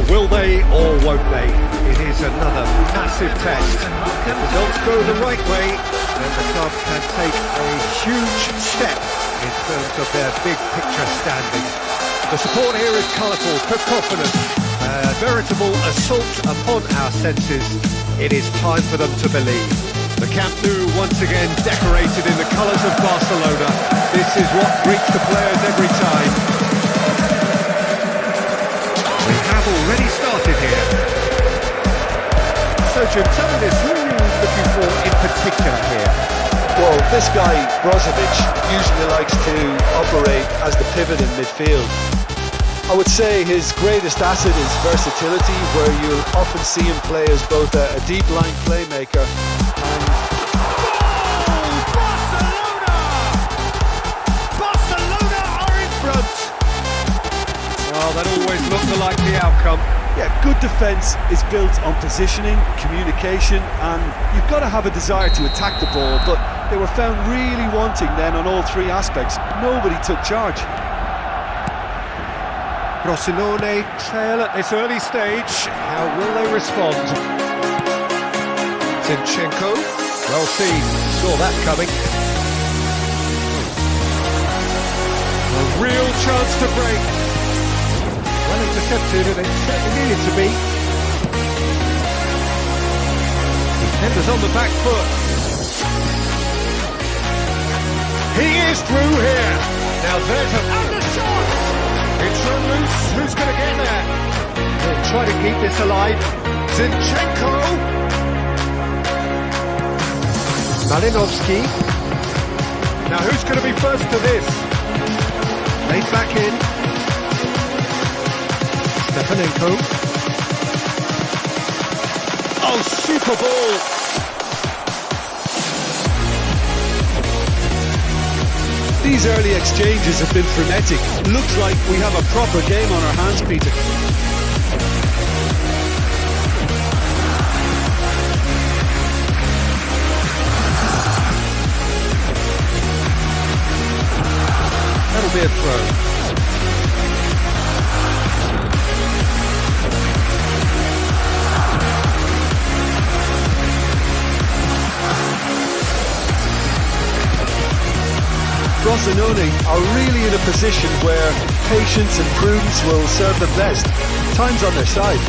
Will they or won't they? It is another massive test. If the results go the right way, then the club can take a huge step in terms of their big picture standing. The support here is colourful, cacophonous, a veritable assault upon our senses. It is time for them to believe. The Camp Nou once again decorated in the colours of Barcelona. This is what greets the players every time. We have already started here. So Jim, tell me this, who are you looking for in particular here? Well, this guy, Brozovic, usually likes to operate as the pivot in midfield. I would say his greatest asset is versatility, where you'll often see him play as both a deep line playmaker and... Barcelona are in front! Well, that always looked the likely outcome. Yeah, good defence is built on positioning, communication, and you've got to have a desire to attack the ball, but they were found really wanting then on all three aspects. Nobody took charge. Frosinone trail at this early stage. How will they respond? Zinchenko, well seen, saw that coming. A real chance to break. Well intercepted, and it certainly needed to be. Defenders on the back foot. He is through here. Now there's a shot. It's run loose. Who's going to get there? They'll try to keep this alive. Zinchenko. Malinovsky. Now who's going to be first to this? Laid back in. Stepanenko. Oh, super ball! These early exchanges have been frenetic. Looks like we have a proper game on our hands, Peter. That'll be a throw. Frosinone are really in a position where patience and prudence will serve them best. Time's on their side.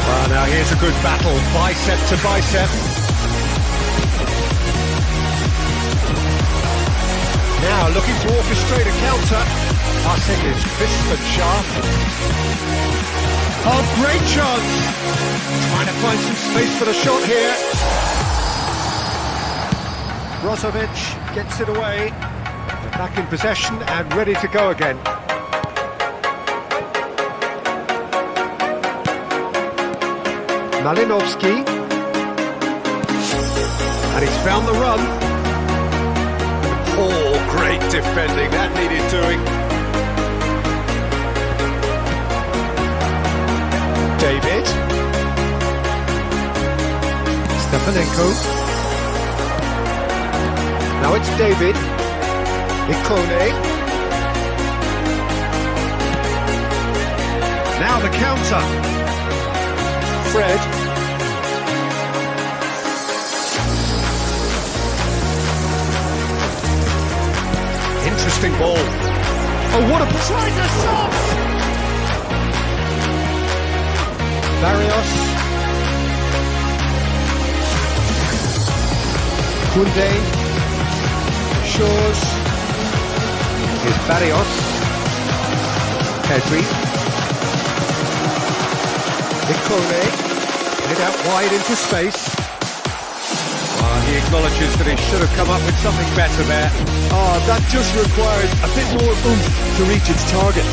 Well, now here's a good battle, bicep to bicep. Now looking to orchestrate a counter. Passing is crisp and sharp. Oh, great chance! Trying to find some space for the shot here. Brozovic gets it away, back in possession and ready to go again. Malinovsky, and he's found the run. Oh, great defending, that needed doing. David. Stepanenko. Now it's David, Ikone. Now the counter. Fred. Interesting ball. Oh, what a tries a shot! Barrios. Koundé. Shores. Here's Barrios. Pedri. Ikone. Head out wide into space. He acknowledges that he should have come up with something better there. Oh, that just required a bit more oomph to reach its target.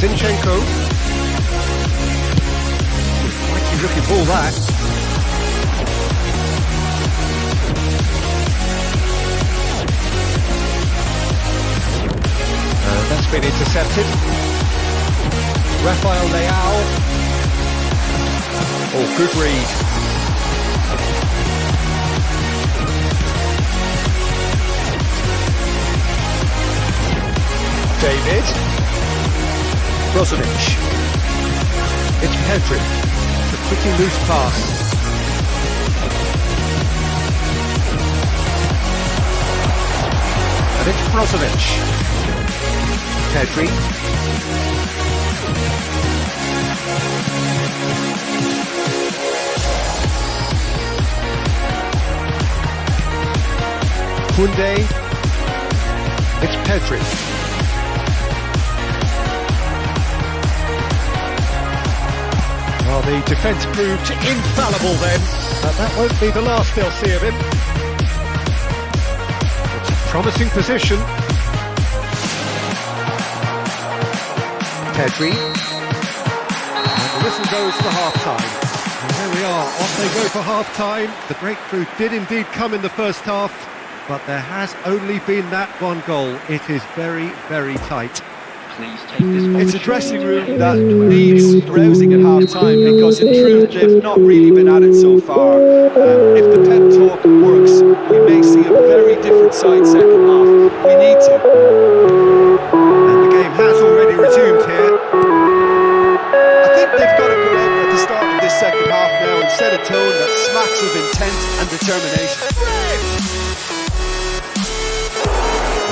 Zinchenko. Mighty looking ball that. That's been intercepted. Rafael Leao. Oh, good read. David. Brozovic. It's Pedri. It's a pretty loose pass. And it's Brozovic. Pedri. Koundé. It's Pedri. Well, the defence proved infallible then, but that won't be the last they'll see of him. It's a promising position. Pedri. And the whistle goes for half-time. And there we are, off they go for half-time. The breakthrough did indeed come in the first half, but there has only been that one goal. It is very, very tight. It's a dressing room that needs rousing at half-time because in truth they've not really been at it so far. If the pep talk works, we may see a very different side second half. We need to. And the game has already resumed here. I think they've got to go out at the start of this second half now and set a tone that smacks of intent and determination.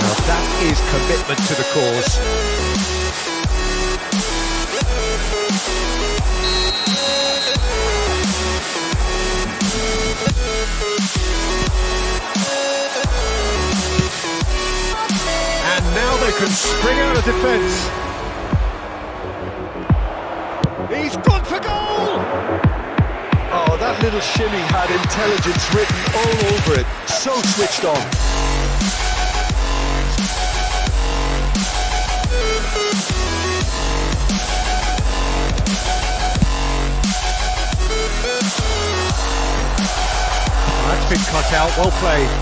Well, that is commitment to the cause. And now they can spring out of defence. He's gone for goal! Oh, that little shimmy had intelligence written all over it. So switched on. That's been cut out, well played.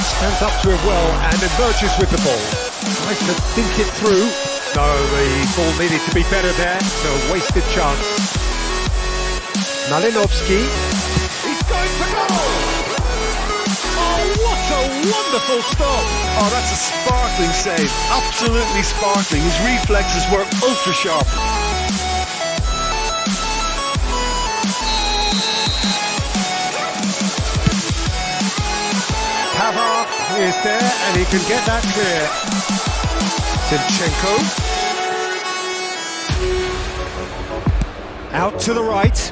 Stands up to him well and emerges with the ball. Tries to think it through. No, the ball needed to be better there, so a wasted chance. Malinovsky. He's going for goal! Oh, what a wonderful stop! Oh, that's a sparkling save. Absolutely sparkling. His reflexes were ultra sharp. Pavard is there and he can get that clear. Zinchenko. Out to the right.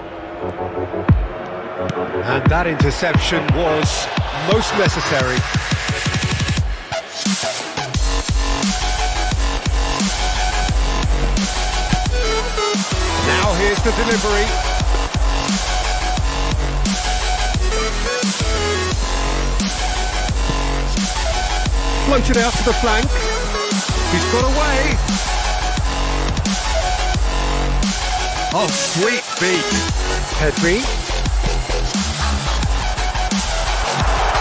And that interception was most necessary. Now here's the delivery. Floated out to the flank. He's got away. Oh, sweet beat. Pedri.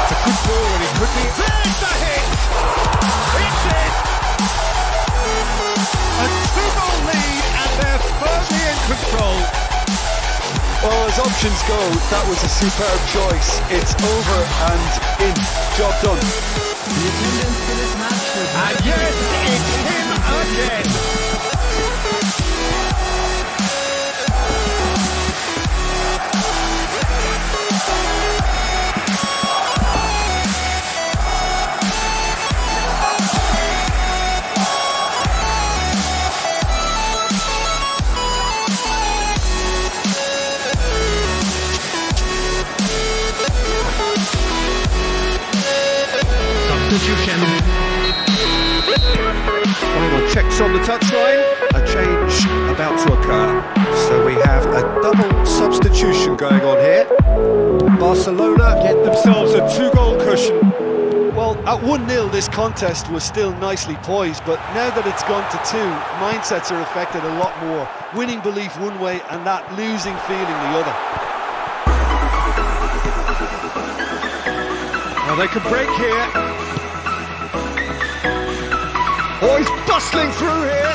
It's a good ball and it could be... There's the hit! It's it! A 2-goal lead and they're firmly in control. Well, as options go, that was a superb choice. It's over and in. Job done. And yes, it's him again. Substitution. Final checks on the touchline, a change about to occur. So we have a double substitution going on here. Barcelona get themselves a 2-goal cushion. Well, at 1-0 this contest was still nicely poised, but now that it's gone to 2, mindsets are affected a lot more. Winning belief one way and that losing feeling the other. Now they can break here. Oh, he's bustling through here.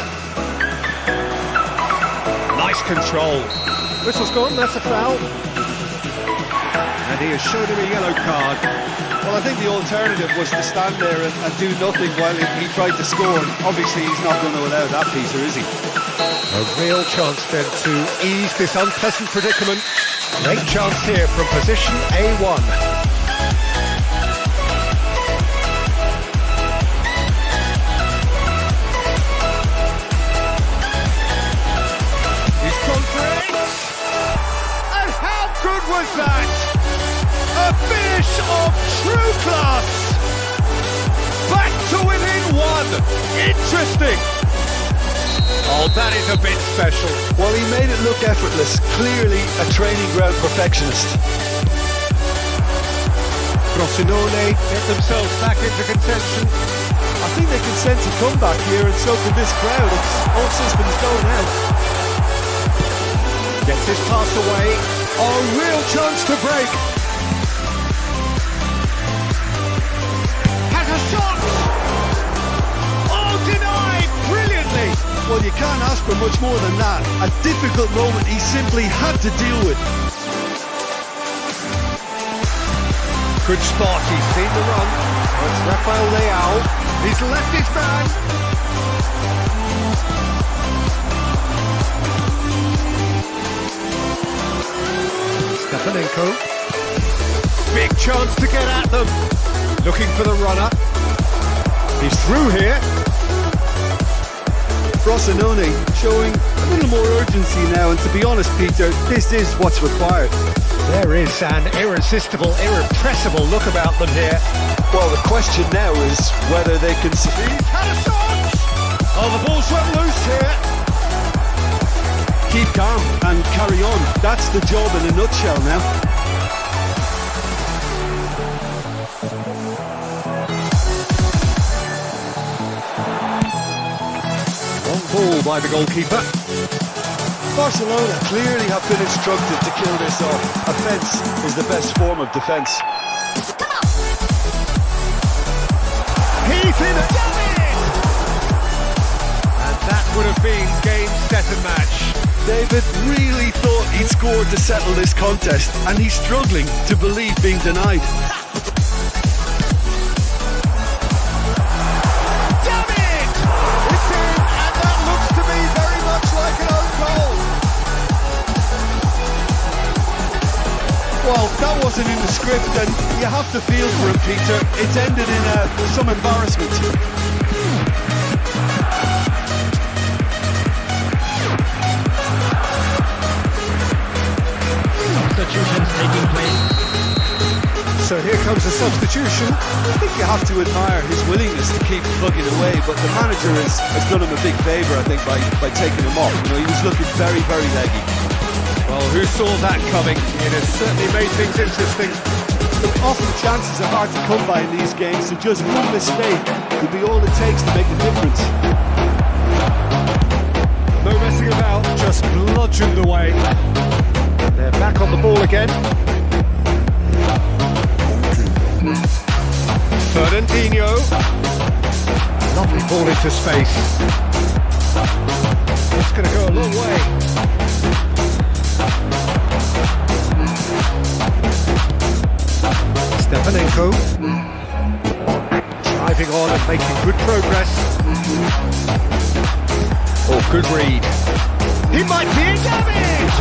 Nice control. Whistle's gone, that's a foul. And he has shown him a yellow card. Well, I think the alternative was to stand there and do nothing while he tried to score. And obviously, he's not going to allow that, Peter, is he? A real chance then to ease this unpleasant predicament. Great chance here from position A1. He's gone for it! And how good was that? A finish of true class! Back to within one! Interesting! Oh, that is a bit special. Well, he made it look effortless. Clearly a training ground perfectionist. Frosinone get themselves back into contention. I think they can sense a comeback here, and so can this crowd. It's all systems go now. Gets his pass away. Oh, real chance to break. Has a shot. Oh, denied brilliantly. Well, you can't ask for much more than that. A difficult moment he simply had to deal with. Good spot, he's seen the run. Oh, it's Rafael Leao. He's left his man. Stepanenko. Big chance to get at them. Looking for the runner. He's through here. Frosinone showing a little more urgency now, and to be honest, Peter, this is what's required. There is an irresistible, irrepressible look about them here. Well, the question now is whether they can... He's had a shot! Oh, the ball's run loose here. Keep calm and carry on. That's the job in a nutshell now. Ball by the goalkeeper. Barcelona clearly have been instructed to kill this off. Offence is the best form of defence. He's in it! And that would have been game, set and match. David really thought he'd scored to settle this contest, and he's struggling to believe being denied. Well, that wasn't in the script, and you have to feel for him, Peter. It's ended in some embarrassment. Substitutions taking place. So here comes a substitution. I think you have to admire his willingness to keep plugging away, but the manager has done him a big favour, I think, by taking him off. You know, he was looking very, very leggy. Well, who saw that coming? It has certainly made things interesting. Often chances are hard to come by in these games, so just one mistake could be all it takes to make a difference. No messing about, just bludgeoned away. They're back on the ball again. Fernandinho. Lovely ball into space. It's going to go a long way. Stepanenko driving on and making good progress. Oh, good read. He might be in damage!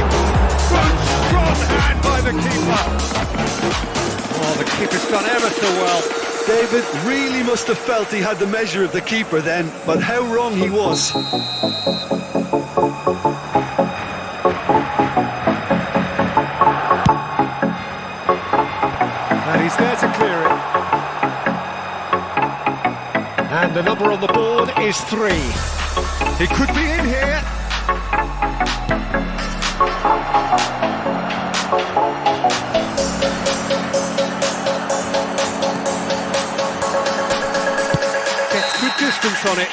Good strong hand by the keeper. Oh, the keeper's done ever so well. David really must have felt he had the measure of the keeper then, but how wrong he was. And he's there to clear it. And the number on the board is 3. He could be in here. Gets good distance on it.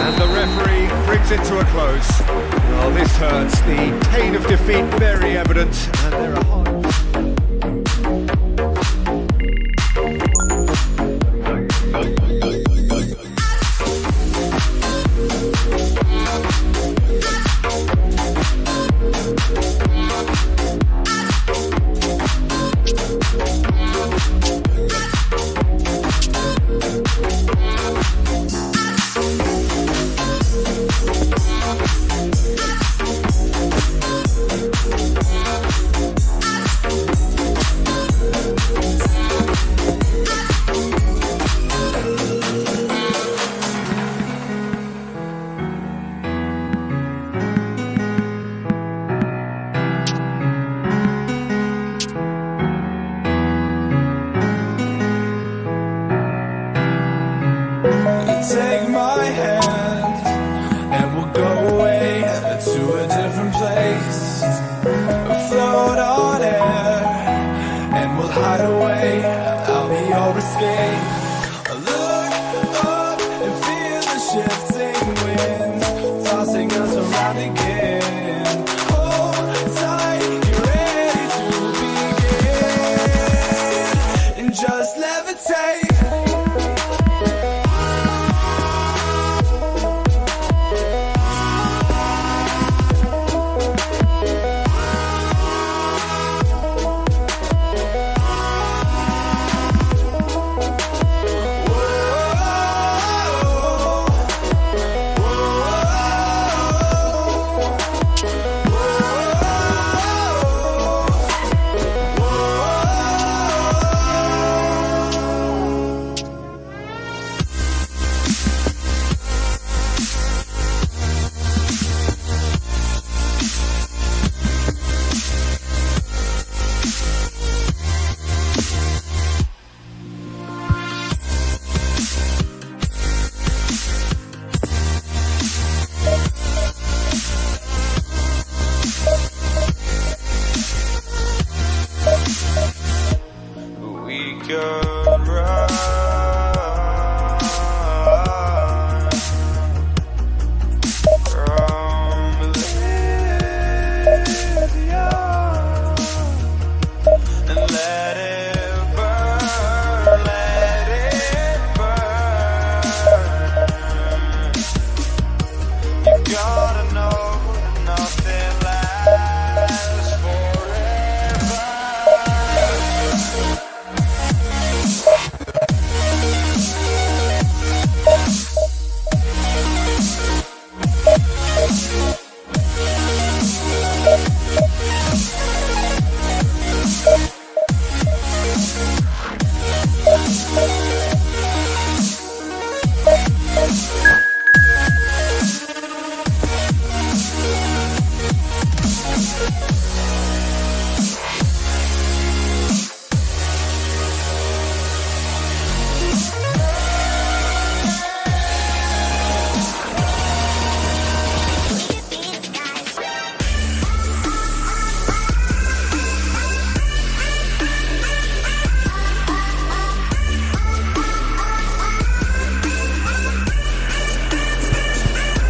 And the referee brings it to a close. Well, this hurts. The pain of defeat very evident. And there are hard... Take my hand and we'll go away to a different place. Float on air and we'll hide away. I'll be your escape. Look up and feel the shifting winds tossing us around again. Hold tight, you're ready to begin and just levitate. We could run from Bolivia and let it burn, let it burn. You gotta know that nothing lasts forever.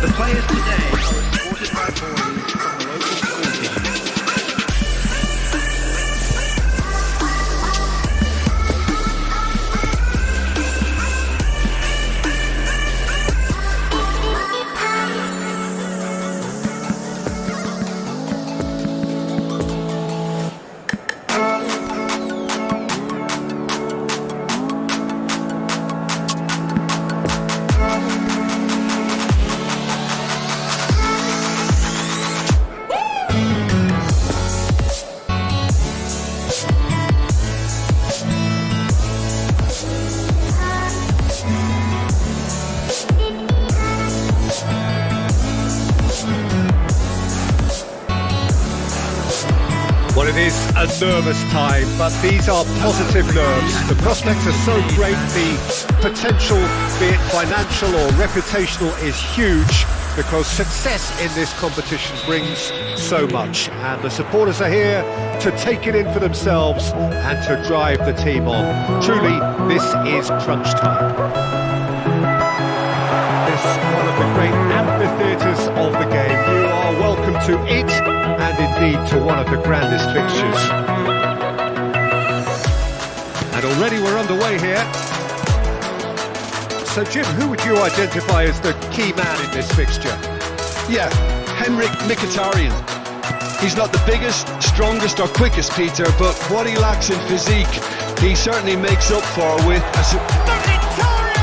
The players today are supported by boys from the local school team. Well, it is a nervous time, but these are positive nerves. The prospects are so great, the potential, be it financial or reputational, is huge because success in this competition brings so much. And the supporters are here to take it in for themselves and to drive the team on. Truly, this is crunch time. This is one of the great amphitheatres of the game. You are welcome to it, and indeed to one of the grandest fixtures. And already we're underway here. So Jim, who would you identify as the key man in this fixture? Yeah, Henrik Mkhitaryan. He's not the biggest, strongest or quickest, Peter, but what he lacks in physique, he certainly makes up for with a... Mkhitaryan!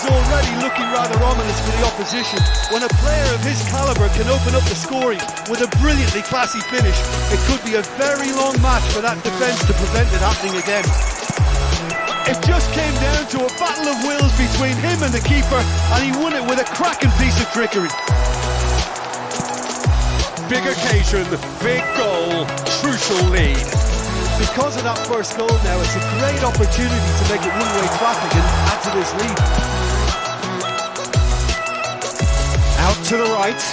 is already looking rather ominous for the opposition. When a player of his calibre can open up the scoring with a brilliantly classy finish, it could be a very long match for that defence to prevent it happening again. It just came down to a battle of wills between him and the keeper, and he won it with a cracking piece of trickery. Big occasion, big goal, crucial lead. Because of that first goal now, it's a great opportunity to make it one-way traffic and add to this lead. Out to the right.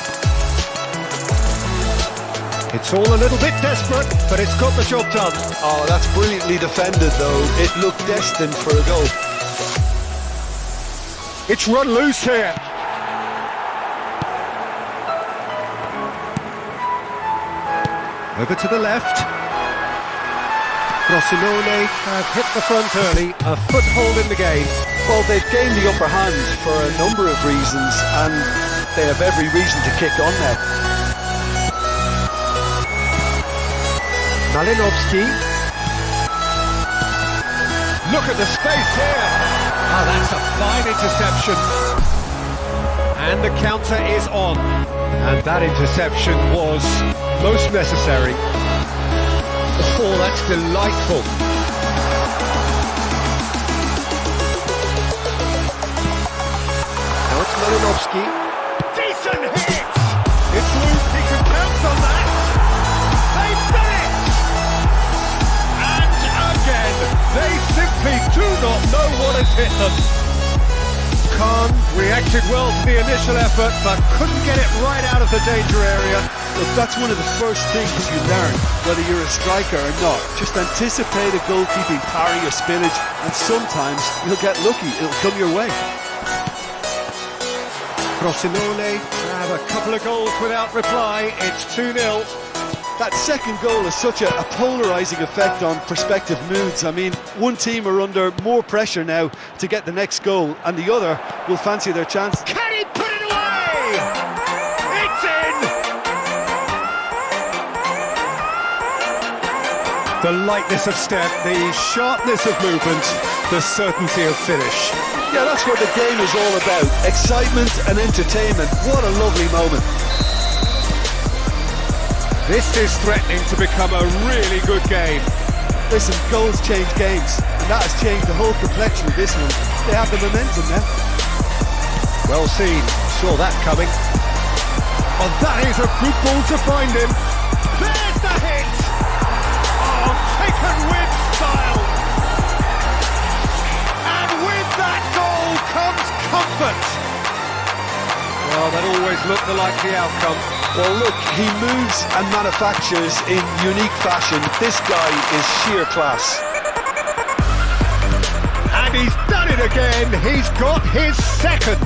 It's all a little bit desperate, but it's got the job done. Oh, that's brilliantly defended though. It looked destined for a goal. It's run loose here. Over to the left. Frosinone have hit the front early, a foothold in the game. Well, they've gained the upper hand for a number of reasons, and they have every reason to kick on now. Malinovsky. Look at the space here. Oh, that's a fine interception. And the counter is on. And that interception was most necessary. Oh, that's delightful. Now it's Malinovsky. Decent hit! It's loose, he can count on that. They've done it! And again, they simply do not know what has hit them. Khan reacted well to the initial effort, but couldn't get it right out of the danger area. Look, that's one of the first things you learn, whether you're a striker or not. Just anticipate a goalkeeping parry or spillage, and sometimes you'll get lucky, it'll come your way. Frosinone have a couple of goals without reply. It's 2-0. That second goal has such a polarising effect on prospective moods. I mean, one team are under more pressure now to get the next goal, and the other will fancy their chance. Can he put it away? It's in! The lightness of step, the sharpness of movement, the certainty of finish. Yeah, that's what the game is all about. Excitement and entertainment. What a lovely moment. This is threatening to become a really good game. Listen, goals change games, and that has changed the whole complexion of this one. They have the momentum now. Well seen, saw that coming. Oh, that is a good ball to find him. There's the hit! Oh, taken with style. And with that goal comes comfort. Well, that always looked the likely outcome. Well, look, he moves and manufactures in unique fashion. This guy is sheer class. And he's done it again. He's got his second.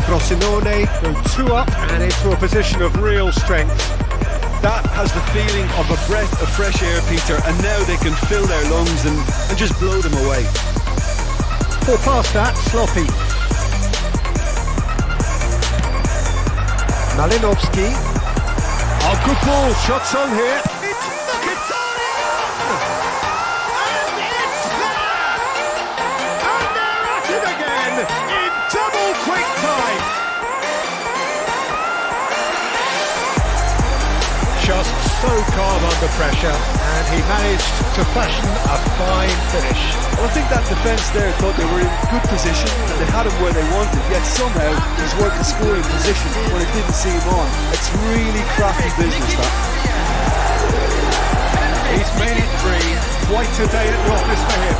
Frosinone go 2 up and into a position of real strength. That has the feeling of a breath of fresh air, Peter, and now they can fill their lungs and just blow them away. Or past that, sloppy. Malinovsky. Oh, good ball, shots on here. It's Mkhitaryan! And it's there! And they're at it again in double quick time. Just so calm under pressure, and he managed to fashion a fine finish. Well, I think that defence there thought they were in good position and they had him where they wanted, yet somehow he's worked the scoring position when it didn't see him on. It's really crafty business, that. He's made it 3, quite a day at the office for him.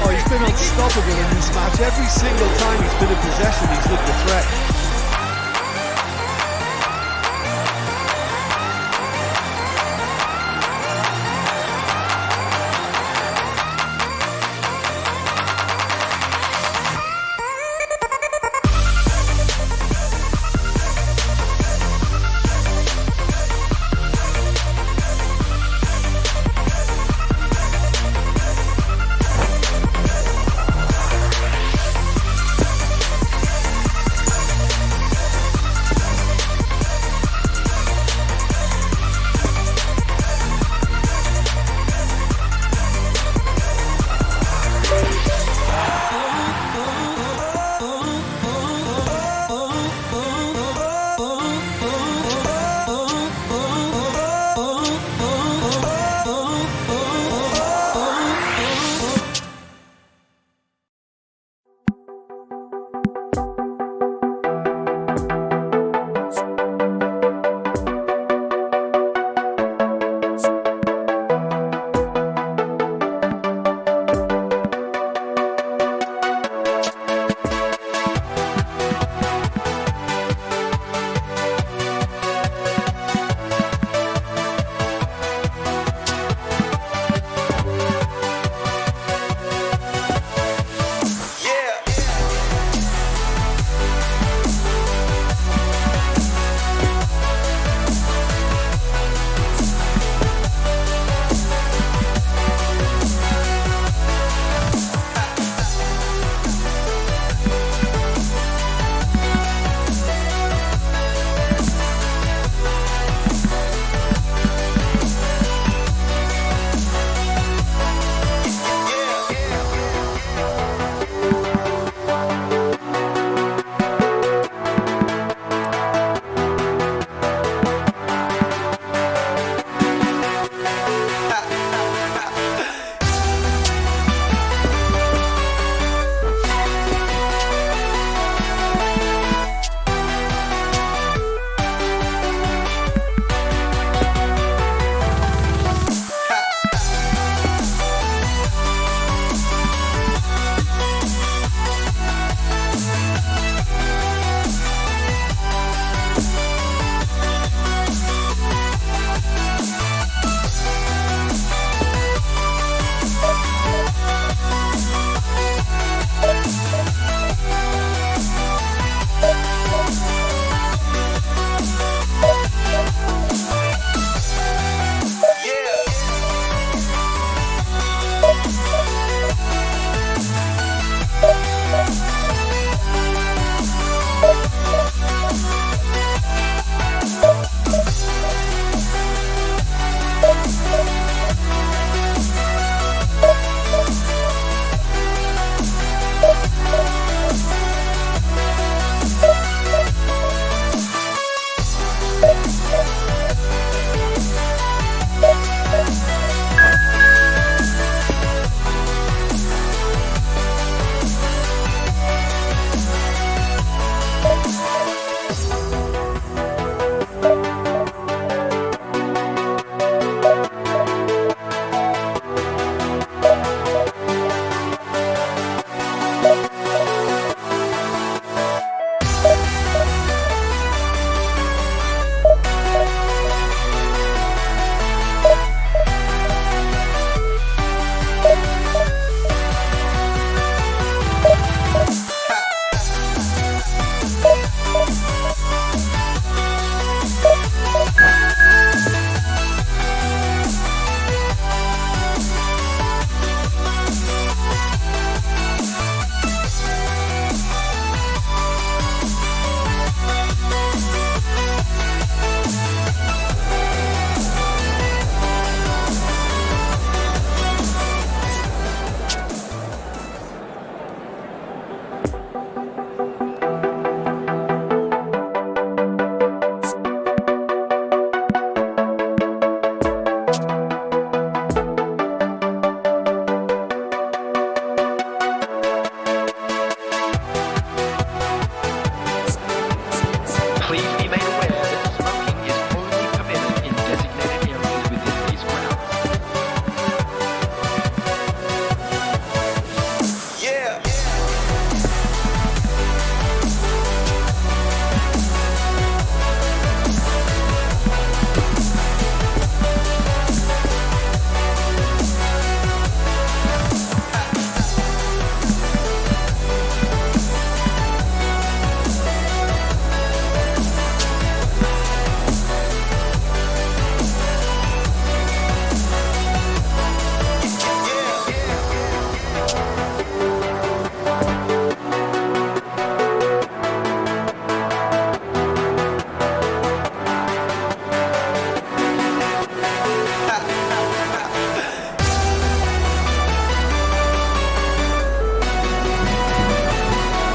Oh, he's been unstoppable in this match. Every single time he's been in possession, he's looked a threat.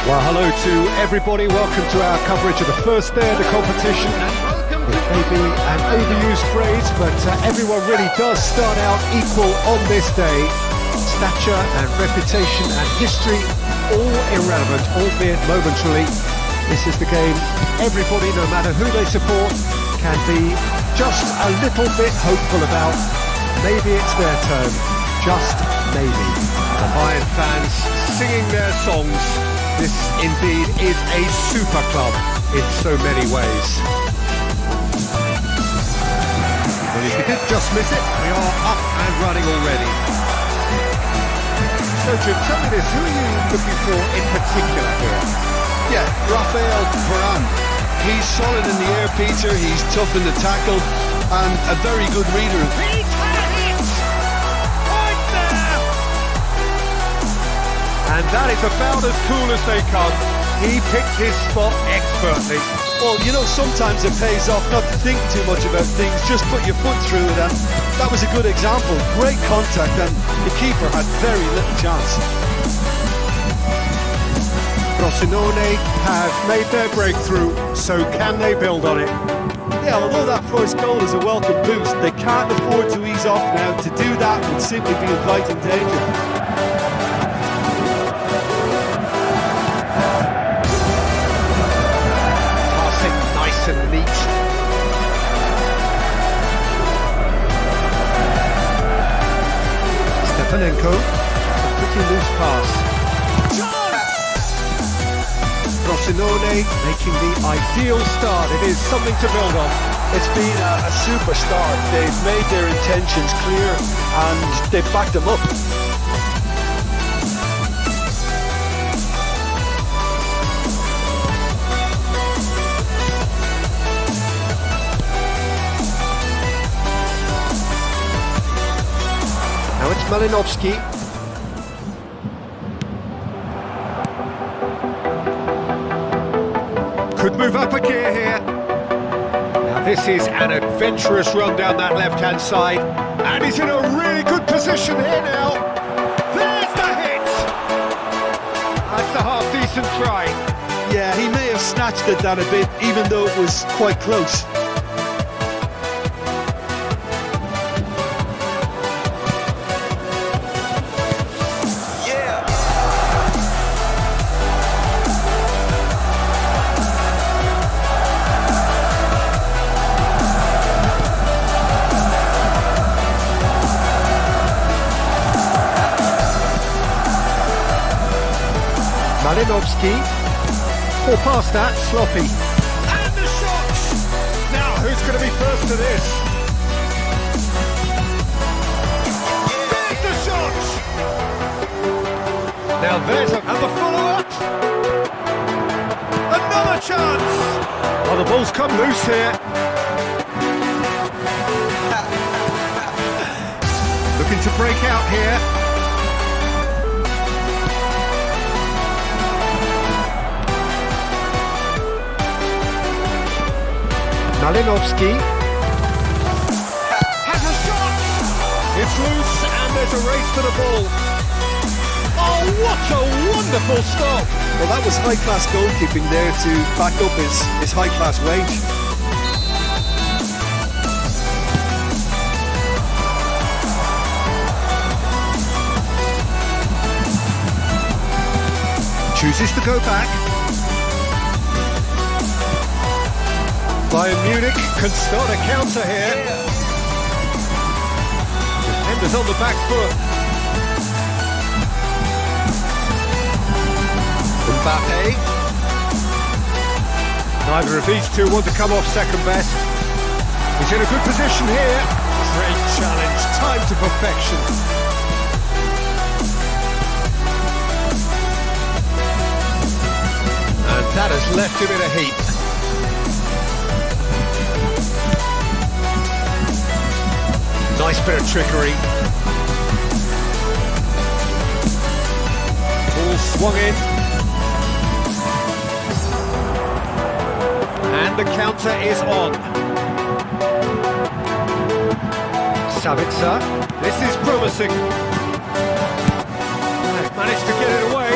Well, hello to everybody. Welcome to our coverage of the first day of the competition. It may be an overused phrase, but everyone really does start out equal on this day. Stature and reputation and history, all irrelevant, albeit momentarily. This is the game everybody, no matter who they support, can be just a little bit hopeful about. Maybe it's their turn, just maybe. The Bayern fans singing their songs. This indeed is a super club in so many ways. But if you did just miss it, we are up and running already. So Jim, tell me this, who are you looking for in particular here? Yeah, Rafael Varane. He's solid in the air, Peter. He's tough in the tackle and a very good reader. He's had it! Right there! And that is about as cool as they come. He picked his spot expertly. Well, you know, sometimes it pays off not to think too much about things, just put your foot through it, and that was a good example. Great contact, and the keeper had very little chance. Frosinone have made their breakthrough, so can they build on it? Yeah, although that first goal is a welcome boost, they can't afford to ease off now. To do that would simply be inviting danger. Passing nice and neat. Stepanenko, a pretty loose pass. Frosinone making the ideal start. It is something to build on. It's been a super start. They've made their intentions clear and they've backed them up. Now it's Malinovsky. Could move up a gear here. Now this is an adventurous run down that left-hand side. And he's in a really good position here now. There's the hit! That's a half-decent try. Yeah, he may have snatched at that a bit, even though it was quite close. Malinovsky, or past that, sloppy. And the shot! Now, who's going to be first to this? There's the shot! Now there's and the follow-up! Another chance! Oh, the ball's come loose here. Looking to break out here. Malinovsky has a shot! It's loose and there's a race for the ball. Oh, what a wonderful stop! Well, that was high-class goalkeeping there to back up his high-class range. Chooses to go back. Bayern Munich can start a counter here. Defenders on the back foot. Mbappe. Neither of these two want to come off second best. He's in a good position here. Great challenge, time to perfection. And that has left him in a heap. Nice bit of trickery. Ball swung in. And the counter is on. Savitzer. This is promising. They've managed to get it away.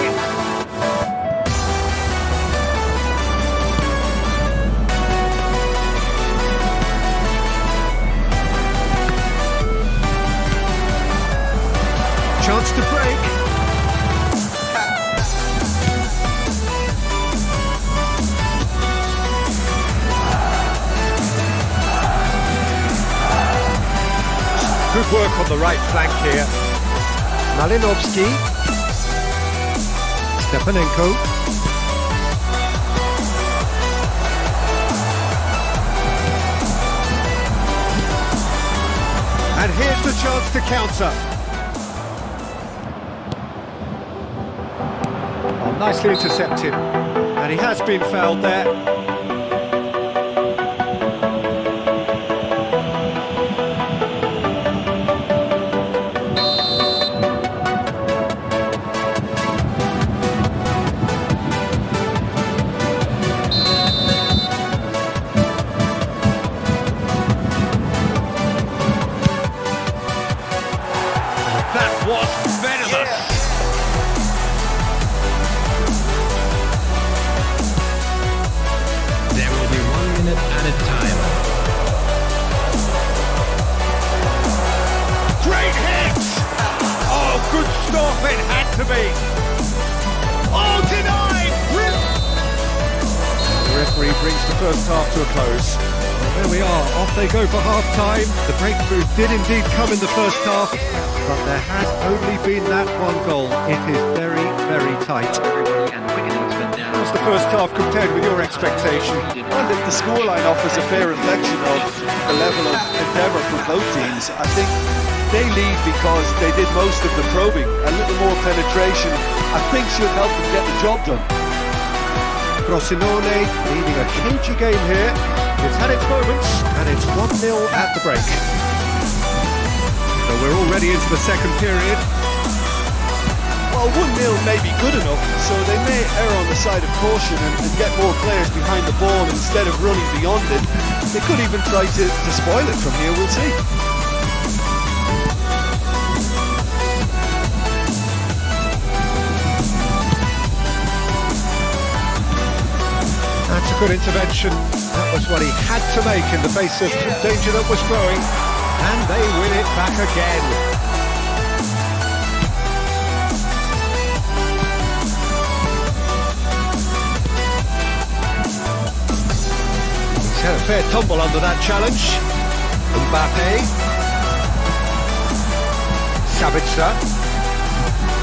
Chance to break. Good work on the right flank here. Malinovsky. Stepanenko. And here's the chance to counter. Oh, nicely intercepted. And he has been fouled there. That was venomous! There will be 1 minute added time. Great hit! Oh, good stop, it had to be! Oh, denied! The referee brings the first half to a close. Well, there we are, off they go for half-time. The breakthrough did indeed come in the first half, but there has only been that one goal. It is very, very tight. How's the first half compared with your expectation? Well, the scoreline offers a fair reflection of the level of endeavour from both teams. I think they lead because they did most of the probing. A little more penetration, I think, should help them get the job done. Frosinone leading a cagey game here. It's had its moments, and it's 1-0 at the break. So we're already into the second period. Well, 1-0 may be good enough, so they may err on the side of caution and get more players behind the ball instead of running beyond it. They could even try to spoil it from here, we'll see. That's a good intervention. That was what he had to make in the face of danger that was growing. And they win it back again. He's had a fair tumble under that challenge. Mbappe. Sabitzer.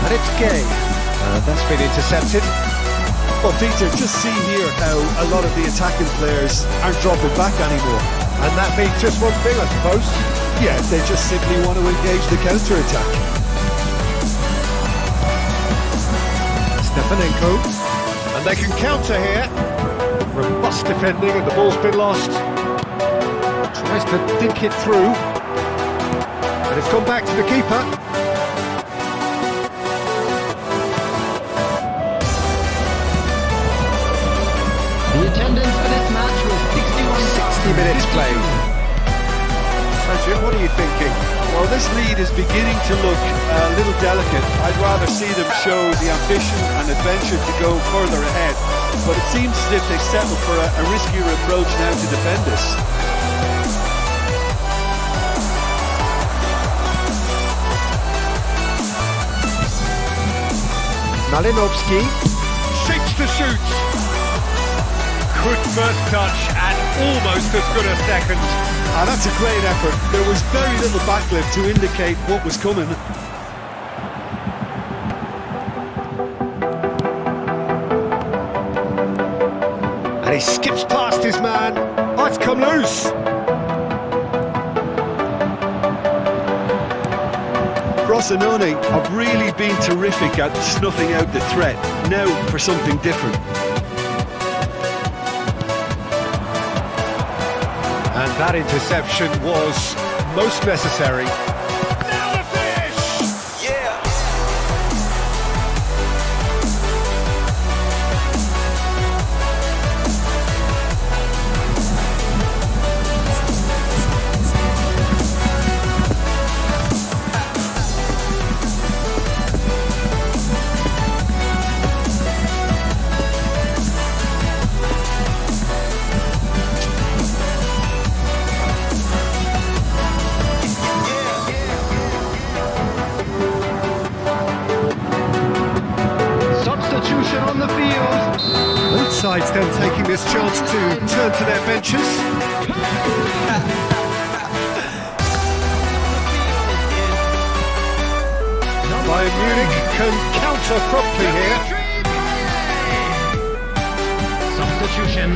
And it's Gay. That's been intercepted. Well, Peter, just see here how a lot of the attacking players aren't dropping back anymore. And that means just one thing, I suppose. Yeah, they just simply want to engage the counter-attack. Stepanenko. And they can counter here. Robust defending and the ball's been lost. Tries to dink it through. And it's gone back to the keeper. The attendance for this match was 60 minutes played. Jim, what are you thinking? Well, this lead is beginning to look a little delicate. I'd rather see them show the ambition and adventure to go further ahead. But it seems as if they've settled for a riskier approach now to defend this. Malinovsky shakes to shoot. Good first touch and almost as good a second. Ah, that's a great effort. There was very little backlift to indicate what was coming. And he skips past his man. Oh, it's come loose. Frosinone have really been terrific at snuffing out the threat. Now for something different. And that interception was most necessary. Now the finish! Yeah! sides then taking this chance to turn to their benches. Bayern Munich can counter promptly here. Substitution.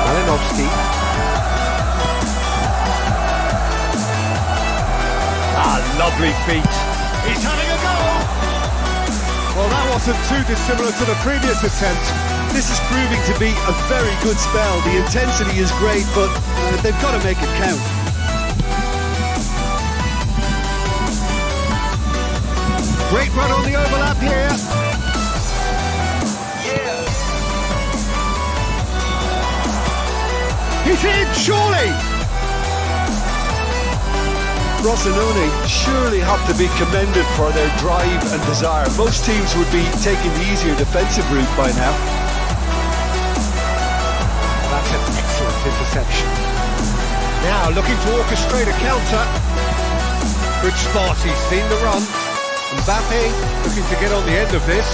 Malinovsky. Lovely feet. He's having a go! Well, that wasn't too dissimilar to the previous attempt. This is proving to be a very good spell. The intensity is great, but they've got to make it count. Great run on the overlap here. He's in, surely! Rossoneri surely have to be commended for their drive and desire. Most teams would be taking the easier defensive route by now. That's an excellent interception. Now looking to orchestrate a counter. Good spot, he's seen the run. Mbappe looking to get on the end of this.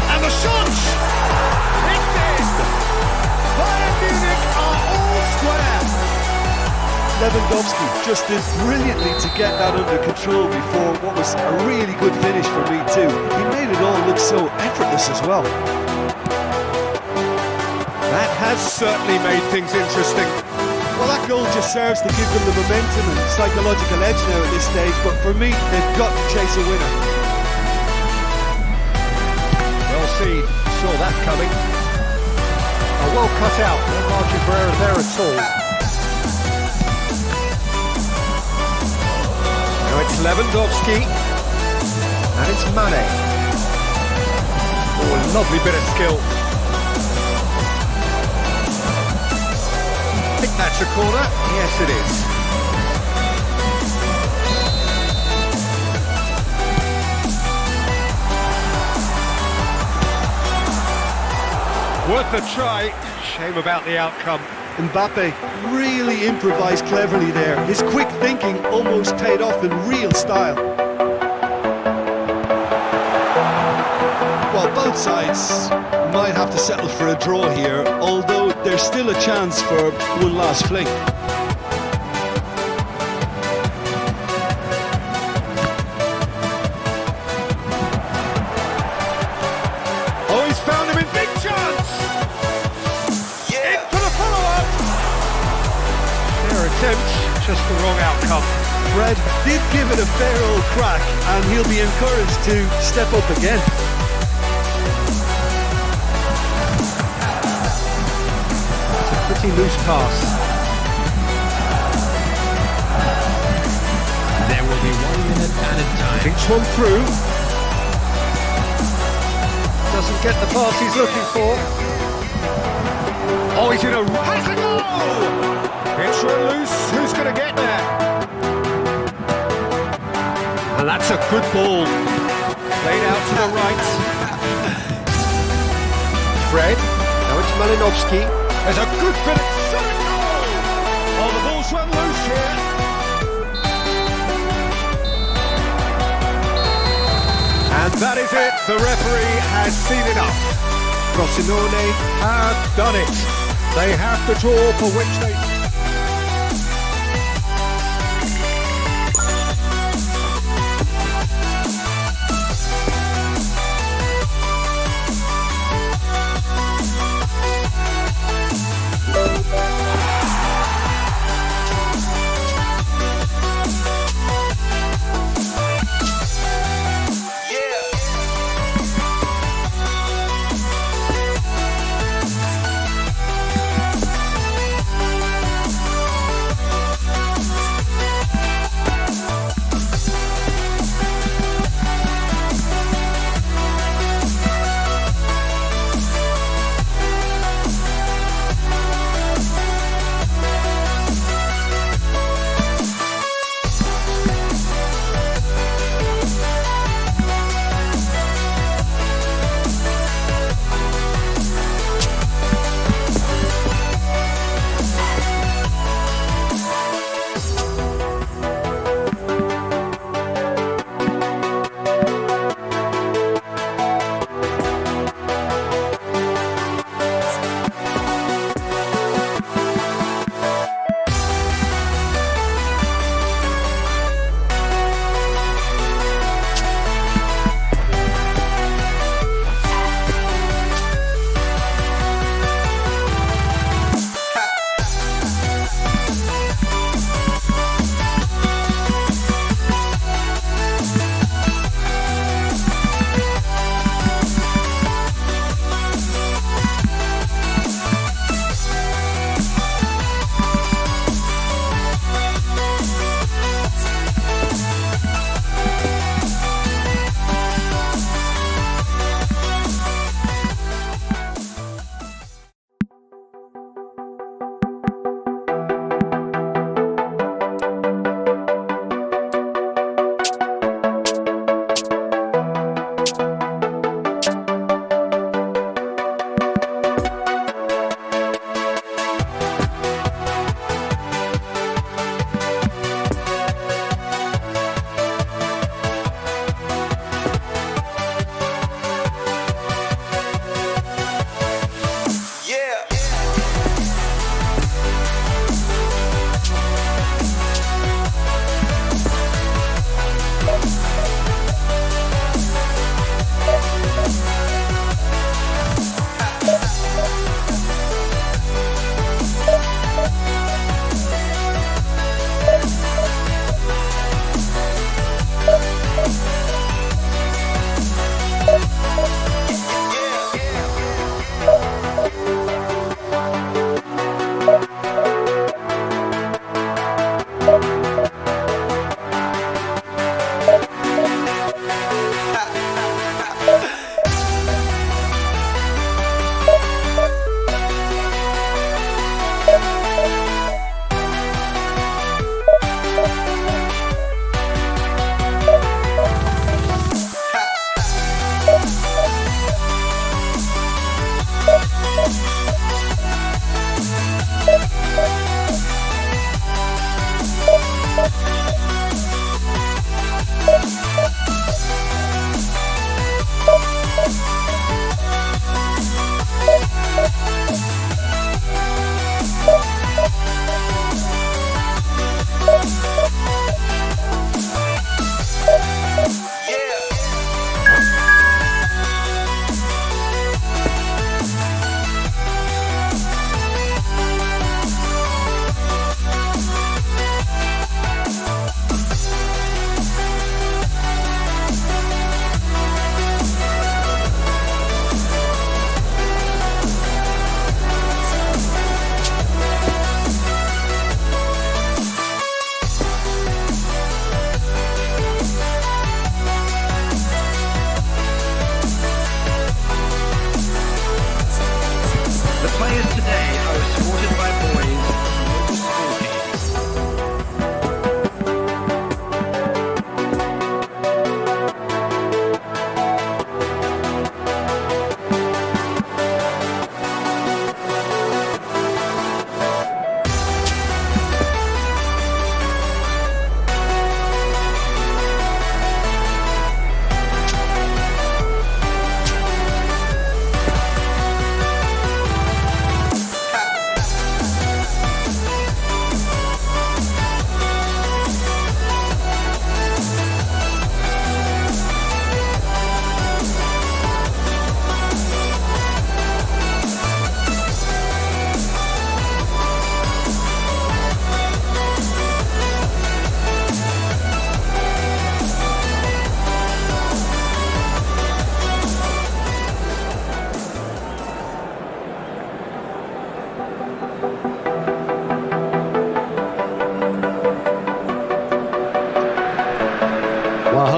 And the shot! It's in! Bayern Munich are all square! Lewandowski just did brilliantly to get that under control before what was a really good finish for me too. He made it all look so effortless as well. That has certainly made things interesting. Well, that goal just serves to give them the momentum and psychological edge now at this stage, but for me, they've got to chase a winner. Well seen, saw that coming. Well cut out, no margin for error there at all. Now it's Lewandowski, and it's Mane. Oh, a lovely bit of skill. I think that's a corner. Yes, it is. Worth a try. Shame about the outcome. Mbappe really improvised cleverly there. His quick thinking almost paid off in real style. Well, both sides might have to settle for a draw here, although there's still a chance for one last fling. Oh, he's found him in big chance! In for the follow-up! Their attempt, just the wrong outcome. Fred did give it a fair old crack, and he'll be encouraged to step up again. Pretty loose pass. There will be 1 minute added time. Pinch one through. Doesn't get the pass he's looking for. Oh, he's in a... Has a goal! It's run loose. Who's going to get there? And that's a good ball. Played out to the right. Fred. Now it's Malinovsky. There's a good bit of shot and goal! Oh, the ball's run loose here. And that is it. The referee has seen enough. Rossoneri have done it. They have the draw for which they...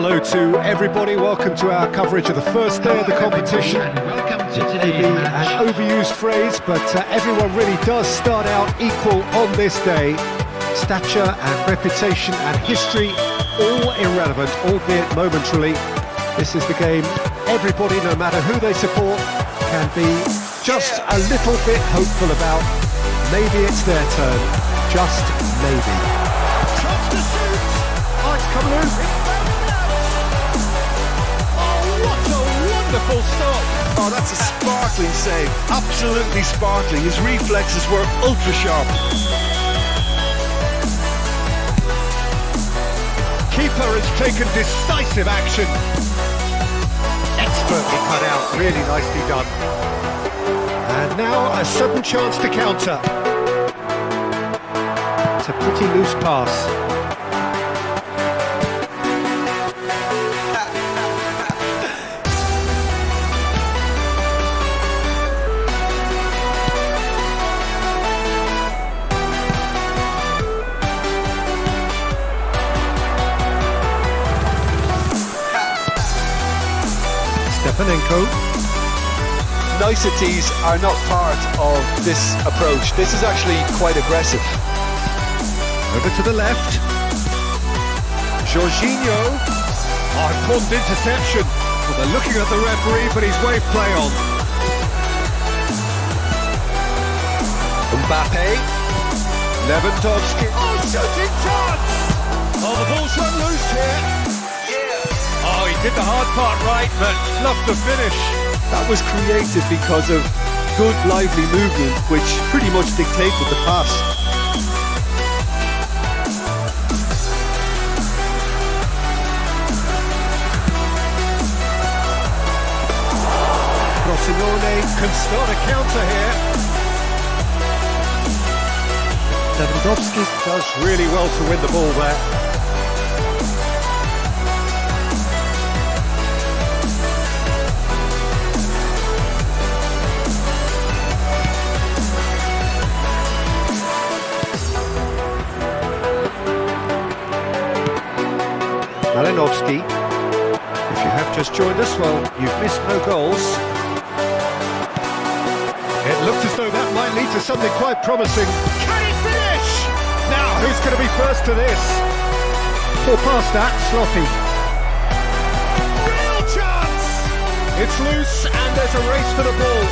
Hello to everybody, welcome to our coverage of the first day of the competition. Welcome to Maybe today's match. an overused phrase, but everyone really does start out equal on this day. Stature and reputation and history, all irrelevant, albeit momentarily. This is the game everybody, no matter who they support, can be just a little bit hopeful about. Maybe it's their turn, just maybe. Tries to shoot! Oh, it's come loose! Oh, what a wonderful stop! Oh, that's a sparkling save. Absolutely sparkling. His reflexes were ultra sharp. Keeper has taken decisive action. Expertly cut out, really nicely done. And now a sudden chance to counter. It's a pretty loose pass. Stepanenko. Niceties are not part of this approach. This is actually quite aggressive. Over to the left. Jorginho. Oh, important interception. Well, they're looking at the referee, but he's waved play on. Mbappe. Lewandowski. Oh, shooting chance! Oh, the ball's run loose here. Oh, he did the hard part right, but fluffed the finish. That was creative because of good, lively movement, which pretty much dictated the pass. Frosinone can start a counter here. Lewandowski does really well to win the ball there. Malinovsky. If you have just joined us, well, you've missed no goals. It looked as though that might lead to something quite promising. Can he finish? Now, who's going to be first to this? Or past that, sloppy. Real chance! It's loose, and there's a race for the ball.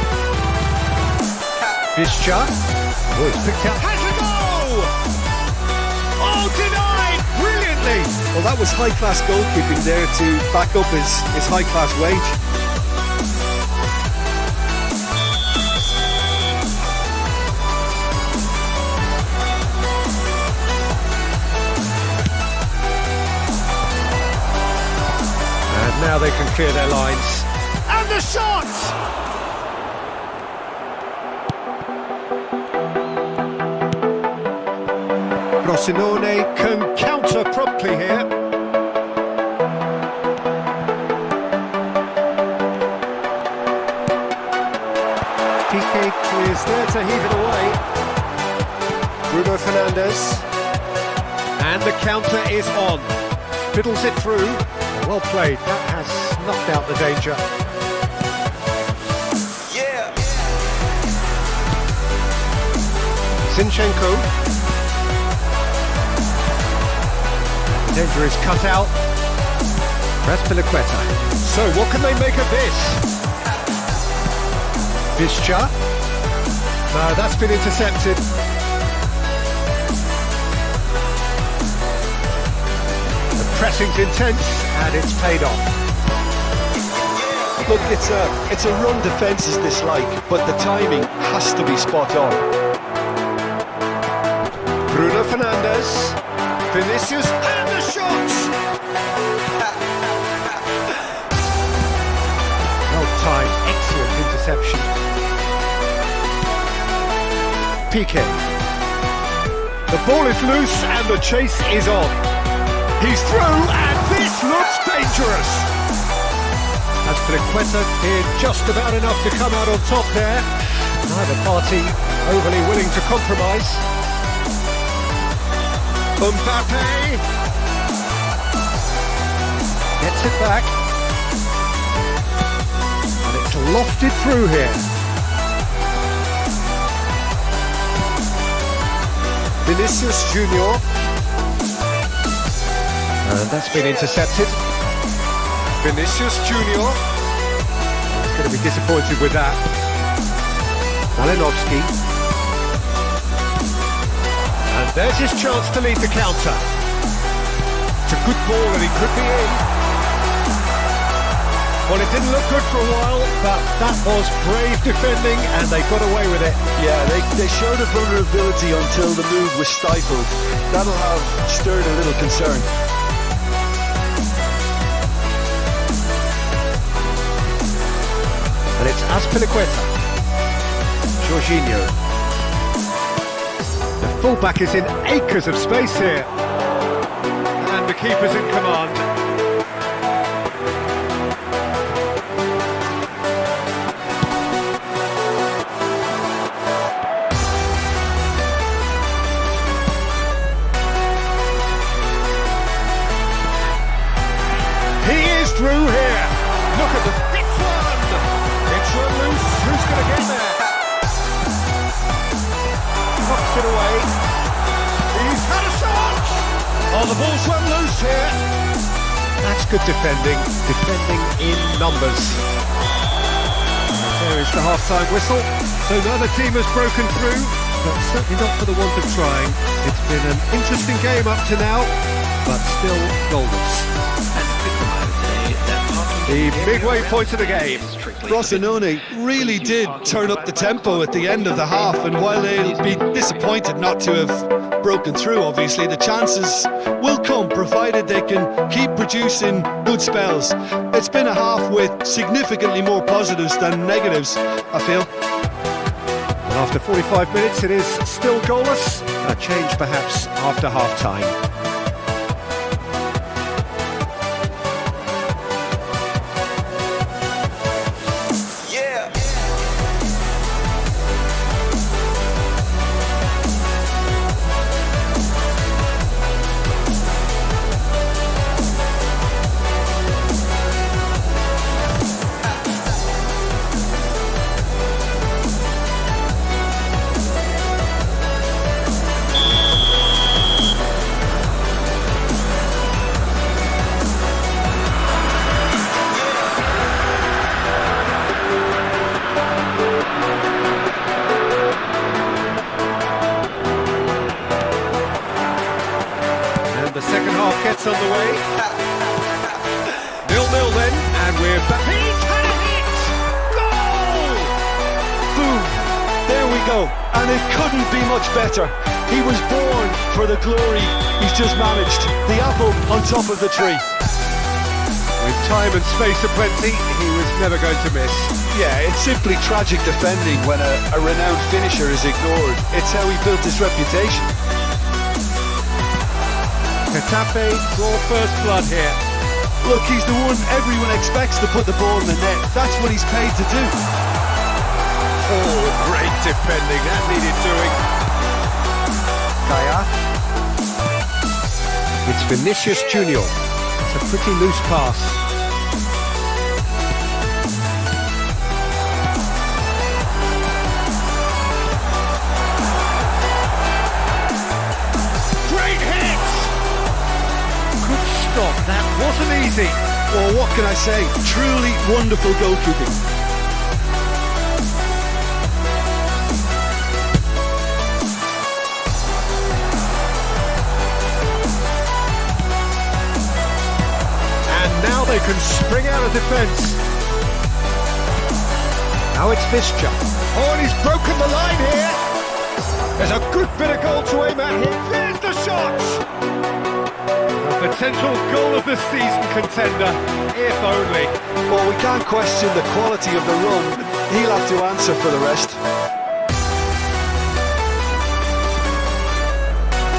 Visca. Oh, it's picked up. Has a goal! Oh, denied! Brilliantly! Well, that was high-class goalkeeping there to back up his high-class wage. And now they can clear their lines. And the shot! Frosinone can counter promptly here. Piqué is there to heave it away. Bruno Fernandes. And the counter is on. Fiddles it through. Well played. That has snuffed out the danger. Zinchenko. Danger is cut out. Raspilicueta. So what can they make of this? Visca. No, that's been intercepted. The pressing's intense and it's paid off. Look, it's a run defence is dislike, but the timing has to be spot on. Bruno Fernandes. Vinicius and the shot! Well timed, excellent interception. Piqué. The ball is loose and the chase is on. He's through and this looks dangerous. Aspilicueta did just about enough to come out on top there. Neither party overly willing to compromise. Mbappe. Gets it back. And it's lofted through here. Vinicius Junior. And that's been intercepted. Vinicius Junior. He's going to be disappointed with that. Malinovsky. And there's his chance to lead the counter. It's a good ball and he could be in. Well, it didn't look good for a while, but that was brave defending and they got away with it. Yeah, they showed a vulnerability until the move was stifled. That'll have stirred a little concern. And it's Azpilicueta. Jorginho. The fullback is in acres of space here. And the keeper's in command. He is through here. Look at the big one. It's run loose. Who's going to get there? Knocks it away. He's had a shot. Oh, the ball's run loose here. That's good defending. Defending in numbers. There is the half-time whistle. So neither team has broken through, but certainly not for the want of trying. It's been an interesting game up to now, but still goalless. The midway point of the game. Frosinone really did turn up the tempo at the end of the half, and while they'll be disappointed not to have broken through, obviously, the chances will come, provided they can keep producing good spells. It's been a half with significantly more positives than negatives, I feel. And after 45 minutes, it is still goalless. A change perhaps after half-time. The second half gets underway. 0-0 then, and we're back. He's had a hit! Goal! Boom! There we go. And it couldn't be much better. He was born for the glory he's just managed. The apple on top of the tree. With time and space aplenty, he was never going to miss. Yeah, it's simply tragic defending when a renowned finisher is ignored. It's how he built his reputation. Getafe draw first blood here. Look, he's the one everyone expects to put the ball in the net. That's what he's paid to do. Oh, great defending. That needed doing. Kaya. It's Vinicius Junior. It's a pretty loose pass. That wasn't easy. Well, what can I say? Truly wonderful goalkeeping. And now they can spring out of defence. Now it's Visca. Oh, and he's broken the line here. There's a good bit of goal to aim at here. There's the shot. Potential goal of the season contender, if only. Well, we can't question the quality of the run. He'll have to answer for the rest.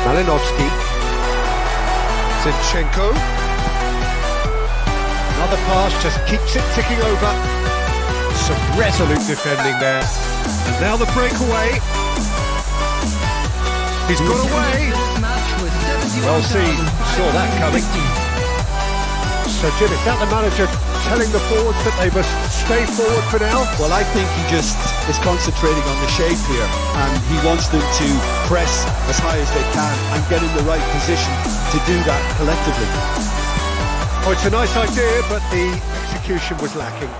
Malinovsky. Zinchenko. Another pass, just keeps it ticking over. Some resolute defending there. And now the breakaway. He's got away. Well seen, saw that coming. So Jim, is that the manager telling the forwards that they must stay forward for now? Well, I think he just is concentrating on the shape here, and he wants them to press as high as they can and get in the right position to do that collectively. Oh, it's a nice idea, but the execution was lacking.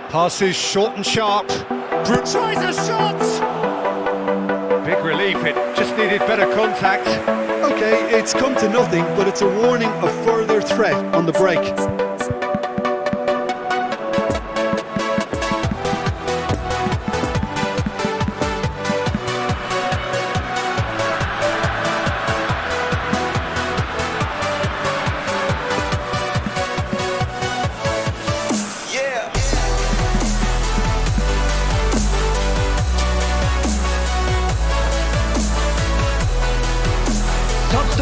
Passes short and sharp. Tries a shot! Big relief, it just needed better contact. Okay, it's come to nothing, but it's a warning of further threat on the break.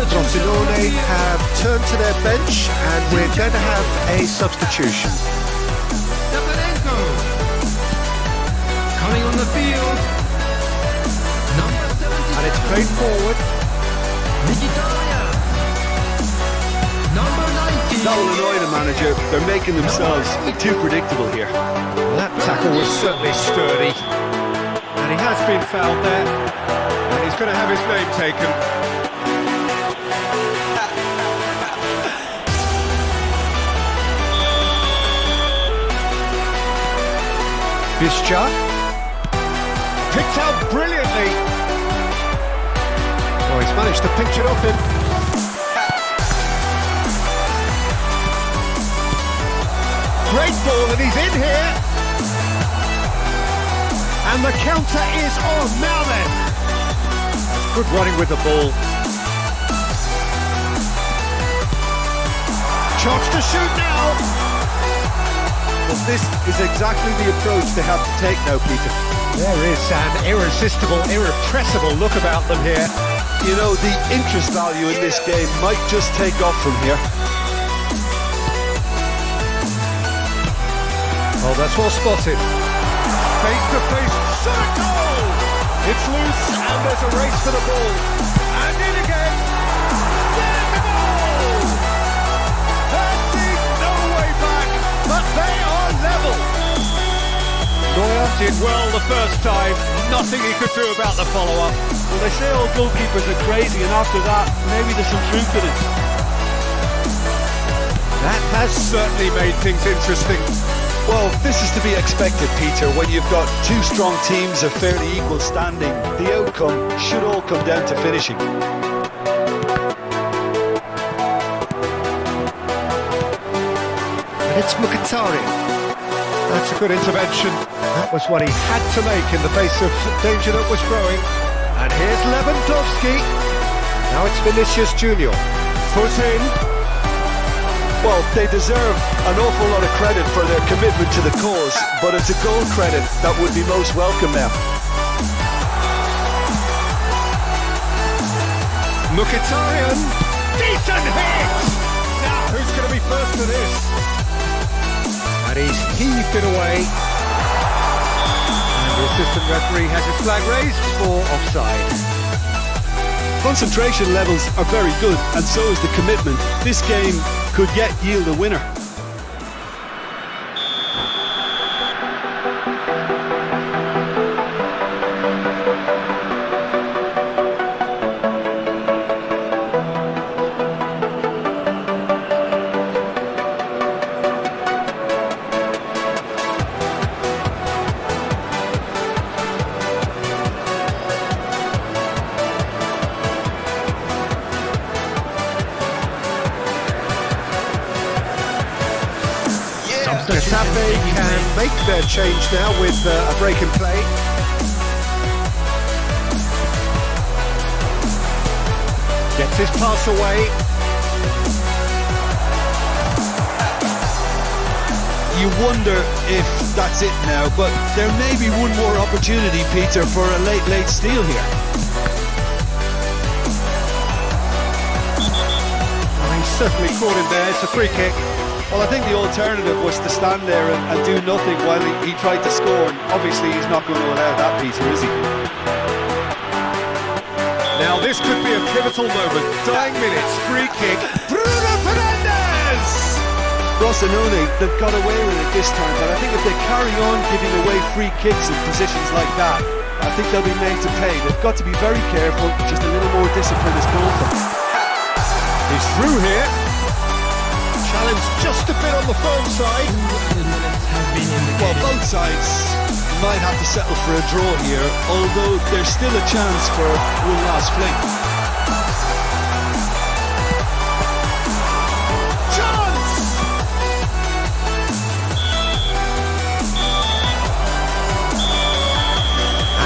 Barcelona have turned to their bench and we're going to have a substitution. Coming on the field. Number 70. And it's played forward. Number 90. That will annoy the manager. They're making themselves too predictable here. Well, that tackle was certainly sturdy. And he has been fouled there. And he's going to have his name taken. Bischa picked out brilliantly. Oh, he's managed to pinch it off him. Great ball, and he's in here. And the counter is on. Now then. Good running with the ball. Chance to shoot now. But this is exactly the approach they have to take now, Peter. There is an irresistible, irrepressible look about them here. You know, the interest value in this game might just take off from here. Oh, that's well spotted. Face to face, shot goal! It's loose and there's a race for the ball. And in again. There's the goal! That leads no way back, but they are level. Neuer did well the first time. Nothing he could do about the follow-up. Well, they say all goalkeepers are crazy, and after that, maybe there's some truth in it. That has certainly made things interesting. Well, this is to be expected, Peter. When you've got two strong teams of fairly equal standing, the outcome should all come down to finishing. And it's Mkhitaryan. That's a good intervention. That was what he had to make in the face of danger that was growing. And here's Lewandowski. Now it's Vinicius Junior. Put in. Well, they deserve an awful lot of credit for their commitment to the cause, but it's a goal credit that would be most welcome now. Mkhitaryan. Decent hit! Now, who's going to be first to this? And he's heaved it away. And the assistant referee has his flag raised for offside. Concentration levels are very good, and so is the commitment. This game could yet yield a winner. Getafe can make their change now with a break in play. Gets his pass away. You wonder if that's it now, but there may be one more opportunity, Peter, for a late steal here. Oh, he's certainly caught him there. It's a free kick. Well, I think the alternative was to stand there and do nothing while he tried to score. And obviously, he's not going to allow that, Peter, is he? Now, this could be a pivotal moment. Dying minutes, free kick. Bruno Fernandes! Rossoneri, they've got away with it this time, but I think if they carry on giving away free kicks in positions like that, I think they'll be made to pay. They've got to be very careful, just a little more discipline is called for. He's through here. Challenge just a bit on the firm side. Well, both sides might have to settle for a draw here, although there's still a chance for one last fling.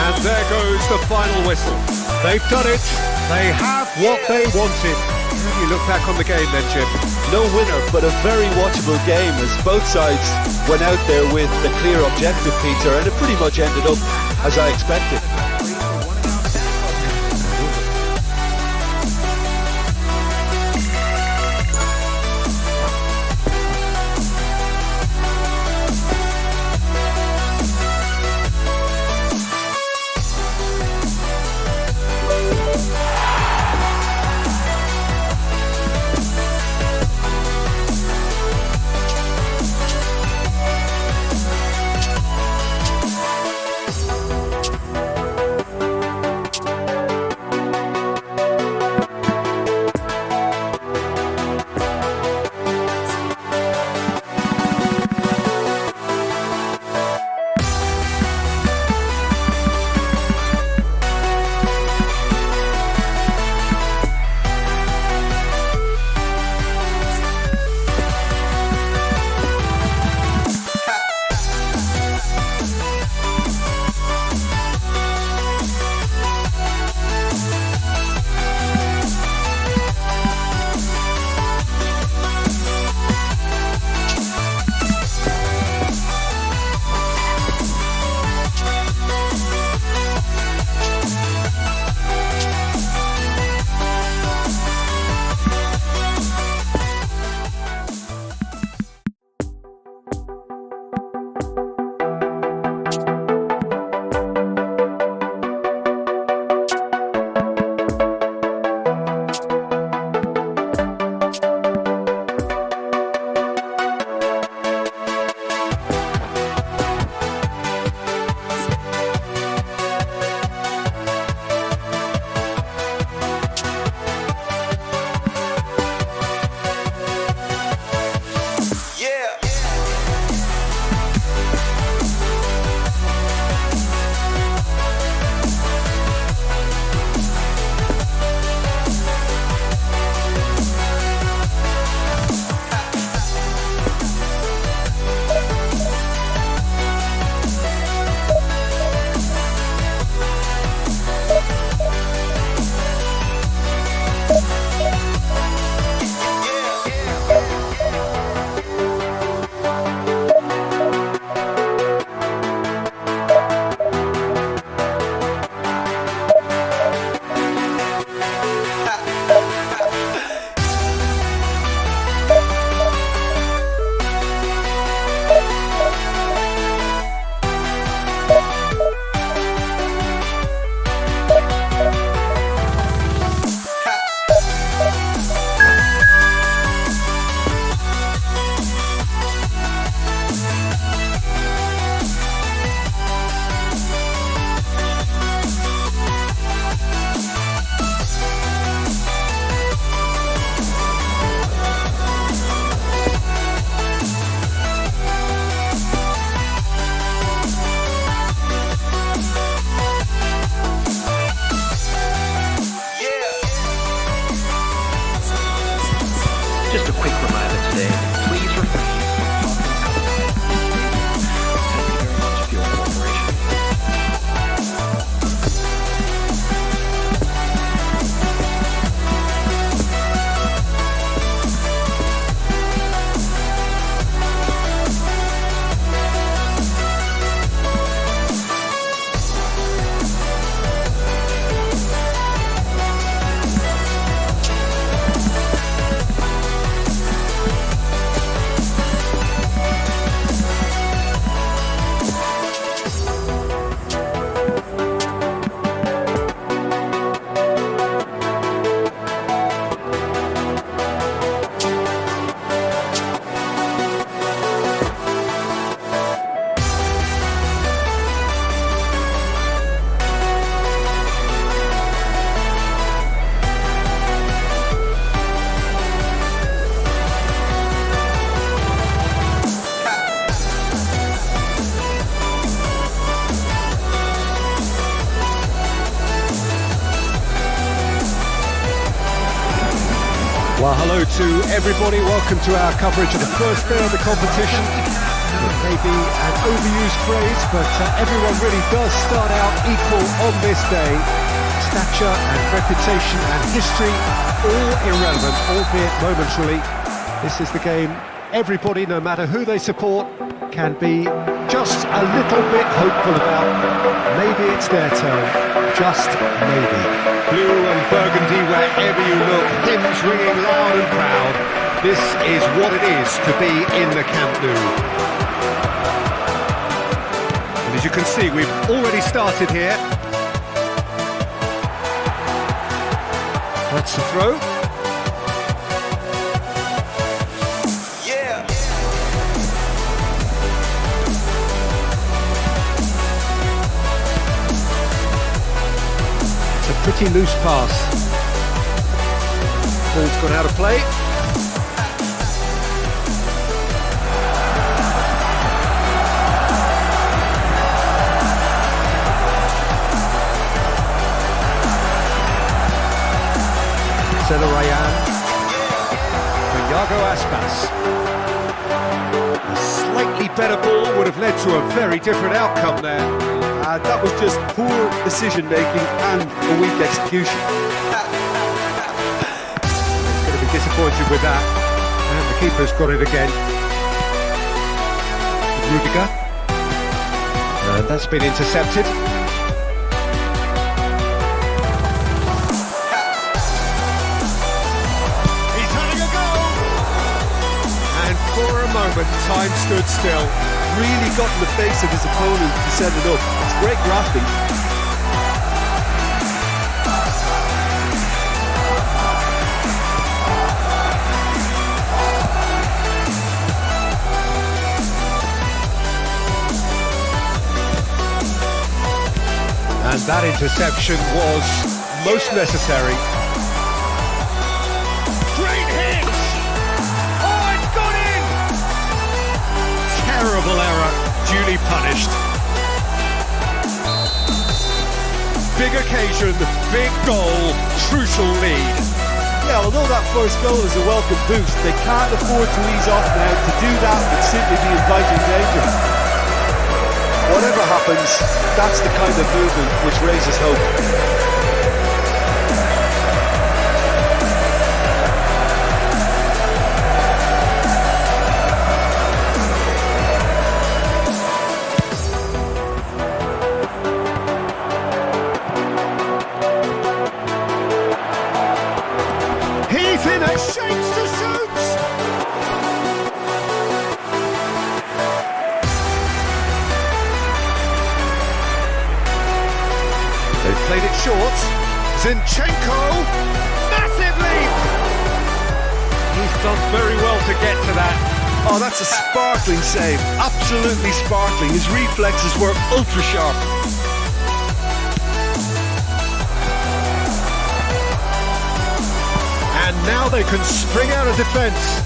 And there goes the final whistle. They've done it. They have what they wanted. How do you look back on the game then, Jim? No winner, but a very watchable game as both sides went out there with the clear objective, Peter, and it pretty much ended up as I expected. Well, hello to everybody. Welcome to our coverage of the first day of the competition. It may be an overused phrase, but everyone really does start out equal on this day. Stature and reputation and history, all irrelevant, albeit momentarily. This is the game everybody, no matter who they support, can be just a little bit hopeful about. Maybe it's their turn, just maybe. Blue and burgundy wherever you look, hymns ringing loud and proud. This is what it is to be in the Camp Nou. And as you can see, we've already started here. That's the throw. Pretty loose pass. Ball's gone out of play. Ryan for Yago Aspas. A slightly better ball would have led to a very different outcome there. That was just poor decision-making and a weak execution. He's going to be disappointed with that. And the keeper's got it again. Rudiger. And that's been intercepted. He's having a go! And for a moment, time stood still. Really got in the face of his opponent to set it up. It's great grafting. And that interception was most necessary. Great hit! Oh, it's gone in! Terrible error, duly punished. Big occasion, big goal, crucial lead. Yeah, although that first goal is a welcome boost, they can't afford to ease off now. To do that would simply be inviting danger. Whatever happens, that's the kind of movement which raises hope. Shakes to shoot! They've played it short. Zinchenko! Massive leap! He's done very well to get to that. Oh, that's a sparkling save. Absolutely sparkling. His reflexes were ultra sharp. And now they can spring out of defence.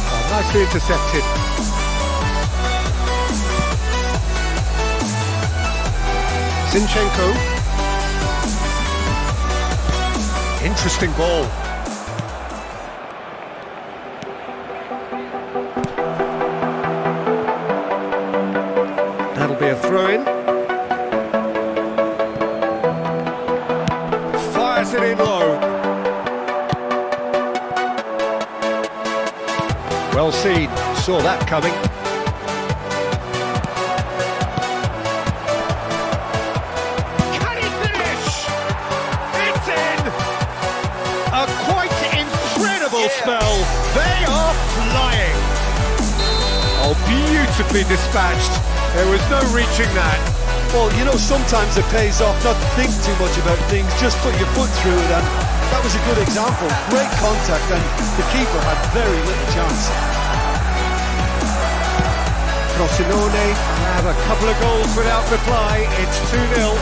Oh, nicely intercepted. Zinchenko. Interesting ball. That'll be a throw-in. Fires it in low. Well seen, saw that coming. Can he finish? It's in! A quite incredible spell. They are flying. Oh, beautifully dispatched. There was no reaching that. Well, you know, sometimes it pays off not to think too much about things, just put your foot through it, and that was a good example. Great contact, and the keeper had very little chance. Frosinone have a couple of goals without reply. It's 2-0.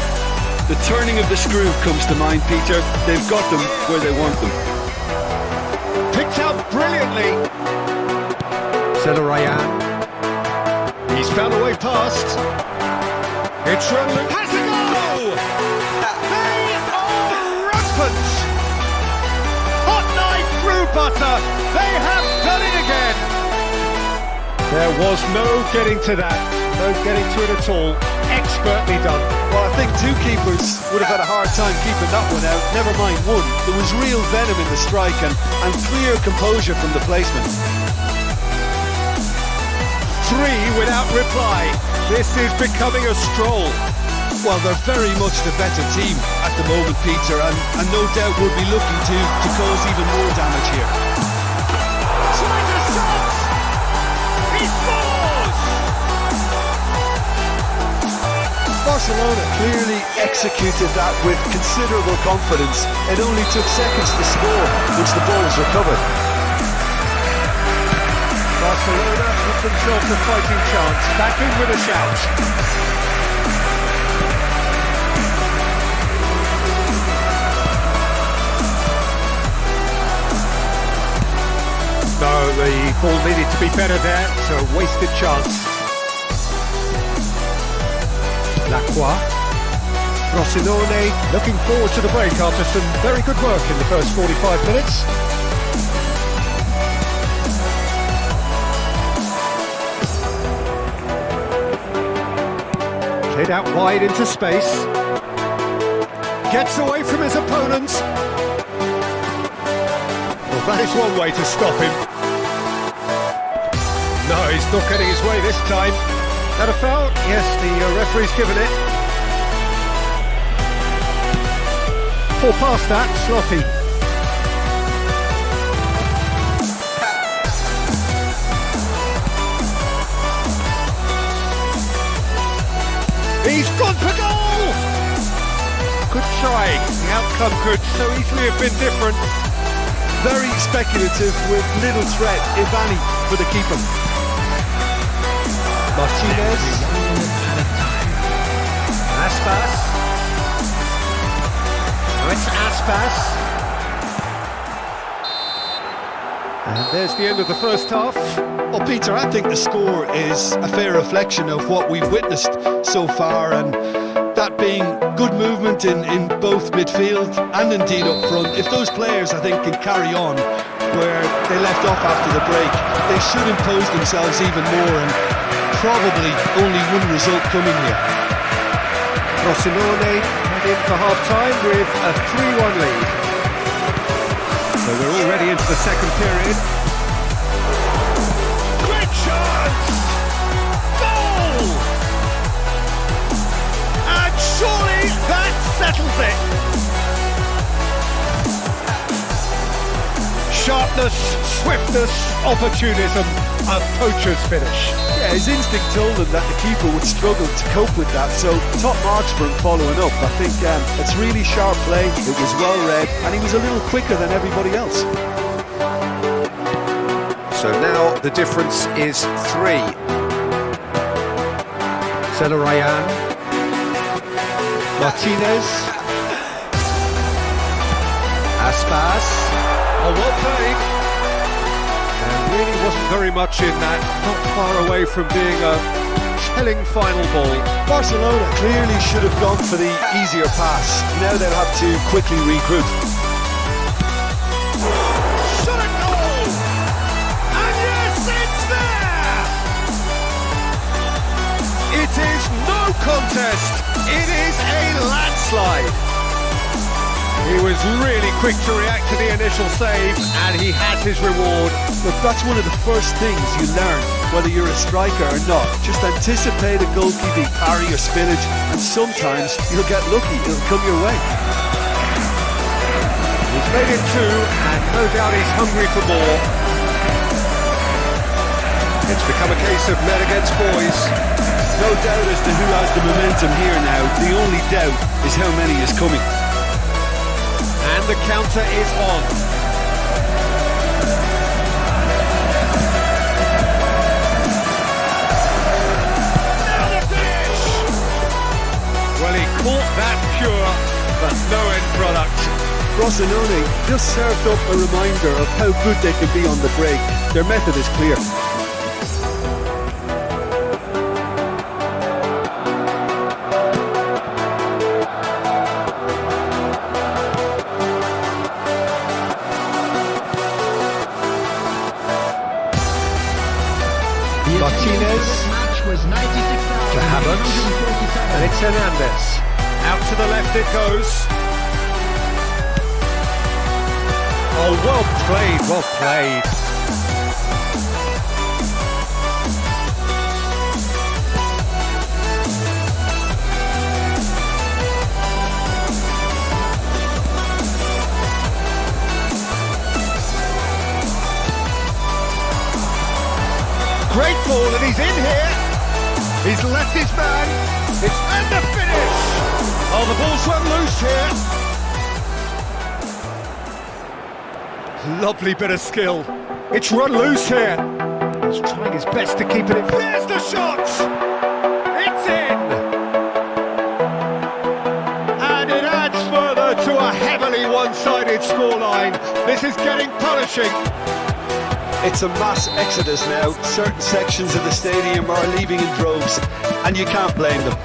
The turning of the screw comes to mind, Peter. They've got them where they want them. Picked out brilliantly. Ryan. He's found a way past. It's Runley. Has a goal! They are rampant! butter. They have done it again. There was no getting to that, no getting to it at all. Expertly done. Well, I think two keepers would have had a hard time keeping that one out, never mind one. There was real venom in the strike and clear composure from the placement. Three without reply. This is becoming a stroll. Well, they're very much the better team at the moment, Peter, and no doubt would be looking to cause even more damage here. Tries a shot! He scores! Barcelona clearly executed that with considerable confidence. It only took seconds to score once the ball was recovered. Barcelona put themselves a fighting chance. Back in with a shout. No, the ball needed to be better there. It's a wasted chance. Lacroix. Frosinone looking forward to the break after some very good work in the first 45 minutes. Played out wide into space. Gets away from his opponents. Well, that is one way to stop him. No, he's not getting his way this time. That a foul? Yes, the referee's given it. Pull past that, sloppy. He's gone for goal! Good try. The outcome could so easily have been different. Very speculative with little threat, if any, for the keeper. Martinez. Aspas. Oh, it's Aspas. And there's the end of the first half. Well, Peter, I think the score is a fair reflection of what we've witnessed so far, and that being good movement in both midfield and indeed up front. If those players, I think, can carry on where they left off after the break, they should impose themselves even more, and probably only one result coming here. Frosinone head in for half-time with a 3-1 lead. So we're already into the second period. Great chance! Goal! And surely that settles it. Sharpness, swiftness, opportunism, a poacher's finish. Yeah, his instinct told him that the keeper would struggle to cope with that, so top marks for him following up. I think it's really sharp play, it was well read, and he was a little quicker than everybody else. So now the difference is 3. Zelarayan, Martinez, Aspas. Oh, well played. And really wasn't very much in that, not far away from being a telling final ball. Barcelona clearly should have gone for the easier pass. Now they'll have to quickly regroup. Shot at goal! And yes, it's there! It is no contest. It is a landslide. He was really quick to react to the initial save, and he has his reward. Look, that's one of the first things you learn, whether you're a striker or not. Just anticipate a goalkeeping parry or spillage, and sometimes you'll get lucky, it'll come your way. He's made it 2, and no doubt he's hungry for more. It's become a case of men against boys. No doubt as to who has the momentum here now. The only doubt is how many is coming. And the counter is on. Now the finish! Well, he caught that pure, but no end product. Frosinone just served up a reminder of how good they can be on the break. Their method is clear. Havertz, and it's Hernandez. Out to the left it goes. Oh, well played, well played. Great ball, and he's in here. He's left his man. It's and the finish. Oh, the ball's run loose here. Lovely bit of skill. It's run loose here. He's trying his best to keep it in. There's the shot. It's in. And it adds further to a heavily one-sided scoreline. This is getting punishing. It's a mass exodus now. Certain sections of the stadium are leaving in droves, and you can't blame them.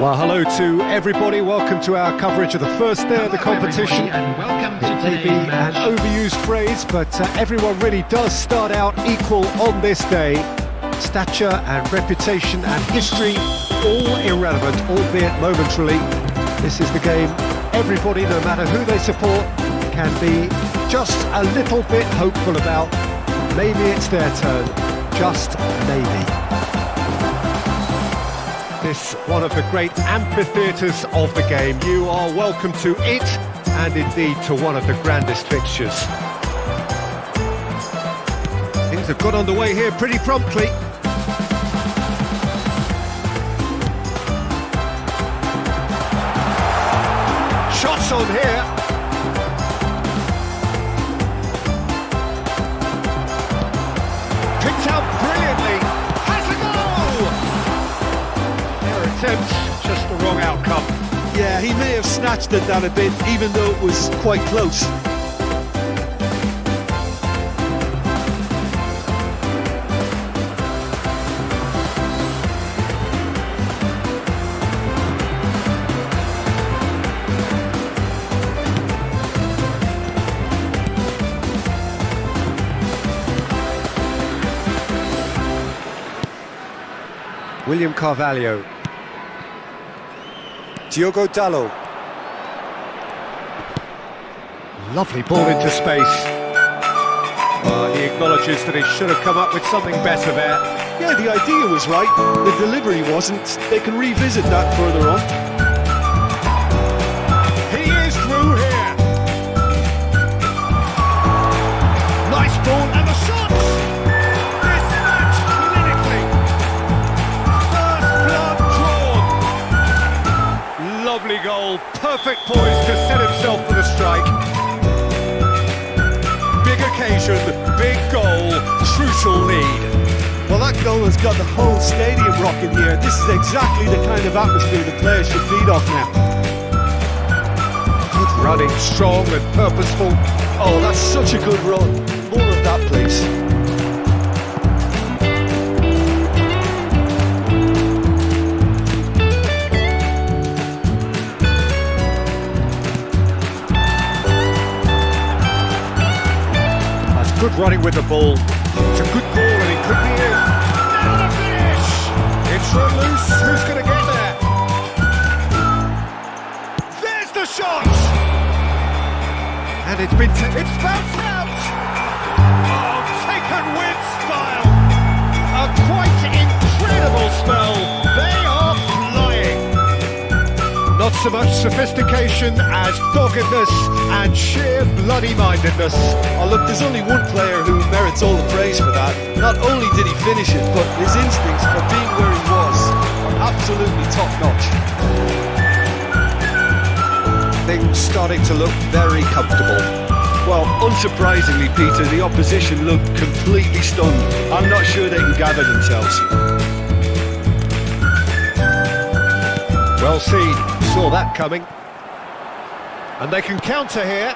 Well, hello to everybody. Welcome to our coverage of the first day of the competition. And welcome to It may be today's an match. overused phrase, but everyone really does start out equal on this day. Stature and reputation and history, all irrelevant, albeit momentarily. This is the game everybody, no matter who they support, can be just a little bit hopeful about. Maybe it's their turn, just maybe. This one of the great amphitheatres of the game. You are welcome to it, and indeed to one of the grandest fixtures. Things have got underway here pretty promptly. Shots on here. he may have snatched at that a bit, even though it was quite close. William Carvalho. Diogo Dalot. Lovely ball into space. He acknowledges that he should have come up with something better there. Yeah, the idea was right, the delivery wasn't. They can revisit that further on. He is through here. Nice ball and the shot. This match clinically. First blood drawn. Lovely goal. Perfect poise to set himself for the strike. Big occasion, big goal, crucial lead. Well, that goal has got the whole stadium rocking here. This is exactly the kind of atmosphere the players should feed off now. Good running, strong and purposeful. Oh, that's such a good run. More of that, please. That's good running with the ball. It's a good ball and it could be in. Now the finish! It's run loose. Who's going to get there? There's the shot! And it's bounced out! Oh, taken with style! A quite incredible spell. They are flying. Not so much sophistication as doggedness and sheer bloody-mindedness. Oh, look, there's only one player who merits all the praise for that. Not only did he finish it, but his instincts for being where he was are absolutely top-notch. Things starting to look very comfortable. Well, unsurprisingly, Peter, the opposition looked completely stunned. I'm not sure they can gather themselves. Well seen, saw that coming. And they can counter here.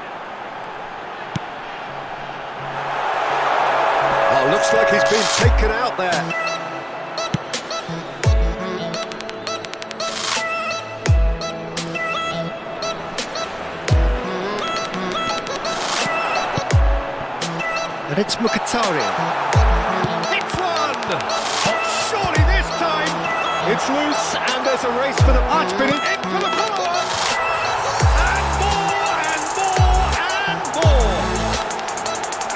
Oh, looks like he's been taken out there. And it's Mkhitaryan. It's one! Surely this time! It's loose, and there's a race for the match bit in for the follow-up! And more, and more, and more!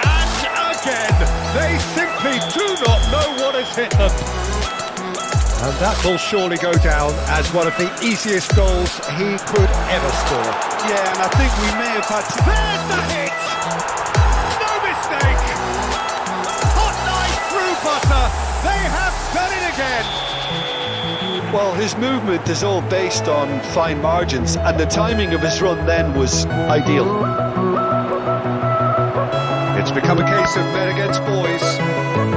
And again, they simply do not know what has hit them. And that will surely go down as one of the easiest goals he could ever score. Yeah, and I think we may have had to... There's the hit! No mistake! Hot knife through butter! They have done it again! Well, his movement is all based on fine margins, and the timing of his run then was ideal. It's become a case of men against boys.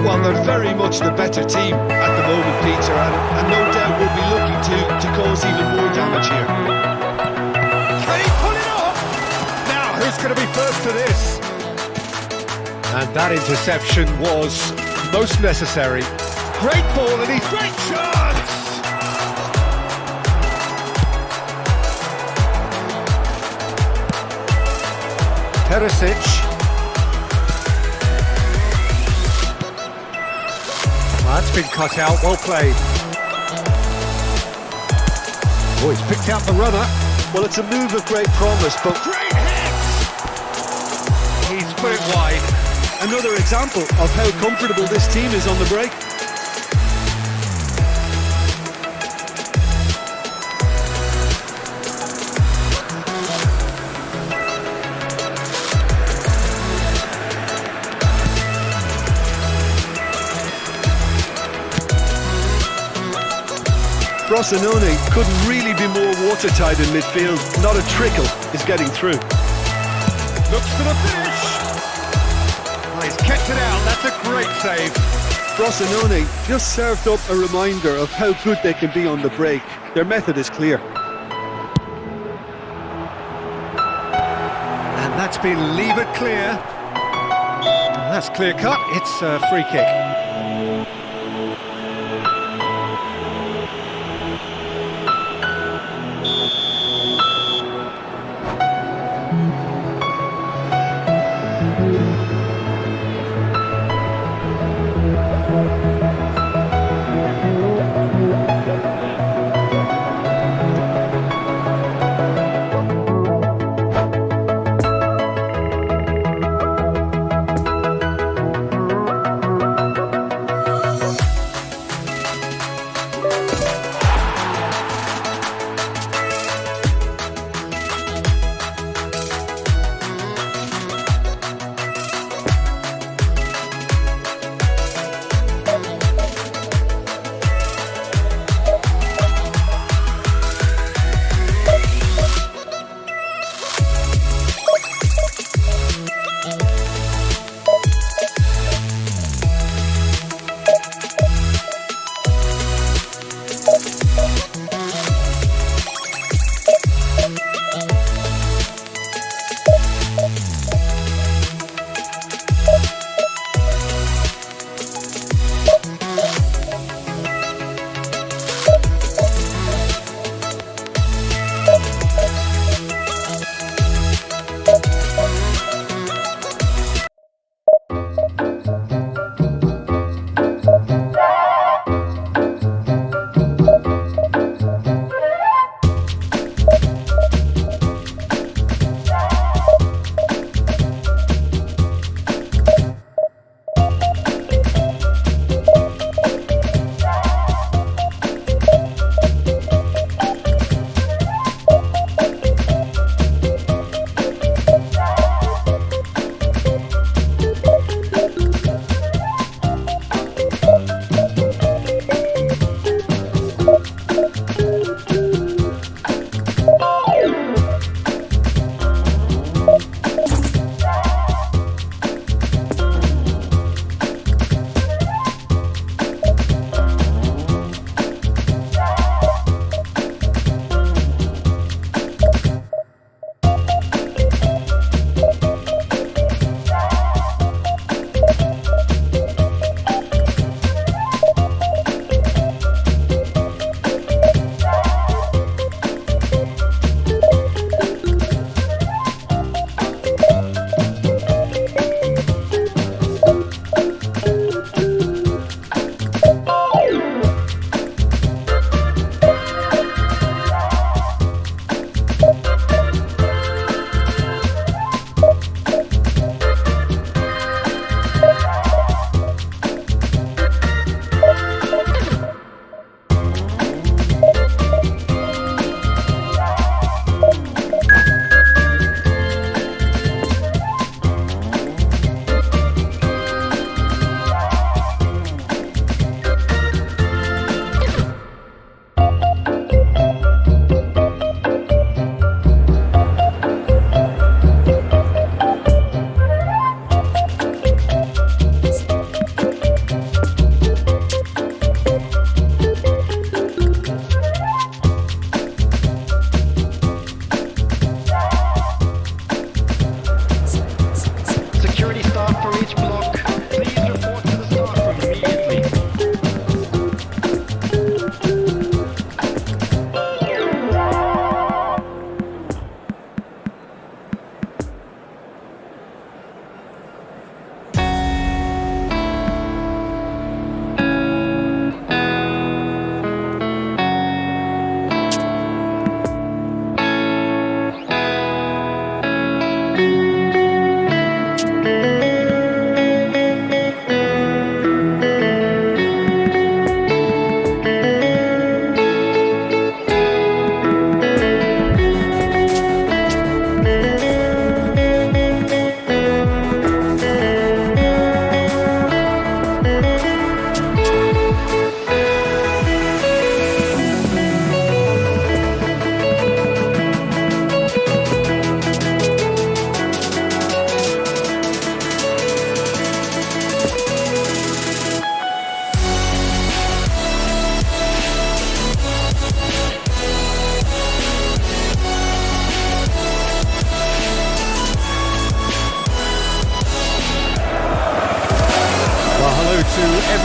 Well, they're very much the better team at the moment, Peter, and no doubt will be looking to cause even more damage here. Can he pull it off? Now, who's going to be first to this? And that interception was most necessary. Great ball and he's great chance! Perisic. That's been cut out, well played. Oh, he's picked out the runner. Well, it's a move of great promise, but Great hit! He's put it wide. another example of how comfortable this team is on the break. Frosinone couldn't really be more watertight in midfield. Not a trickle is getting through. Looks for the finish. Well, he's kept it out. That's a great save. Frosinone just served up a reminder of how good they can be on the break. Their method is clear. It's been levered clear. That's clear cut, it's a free kick.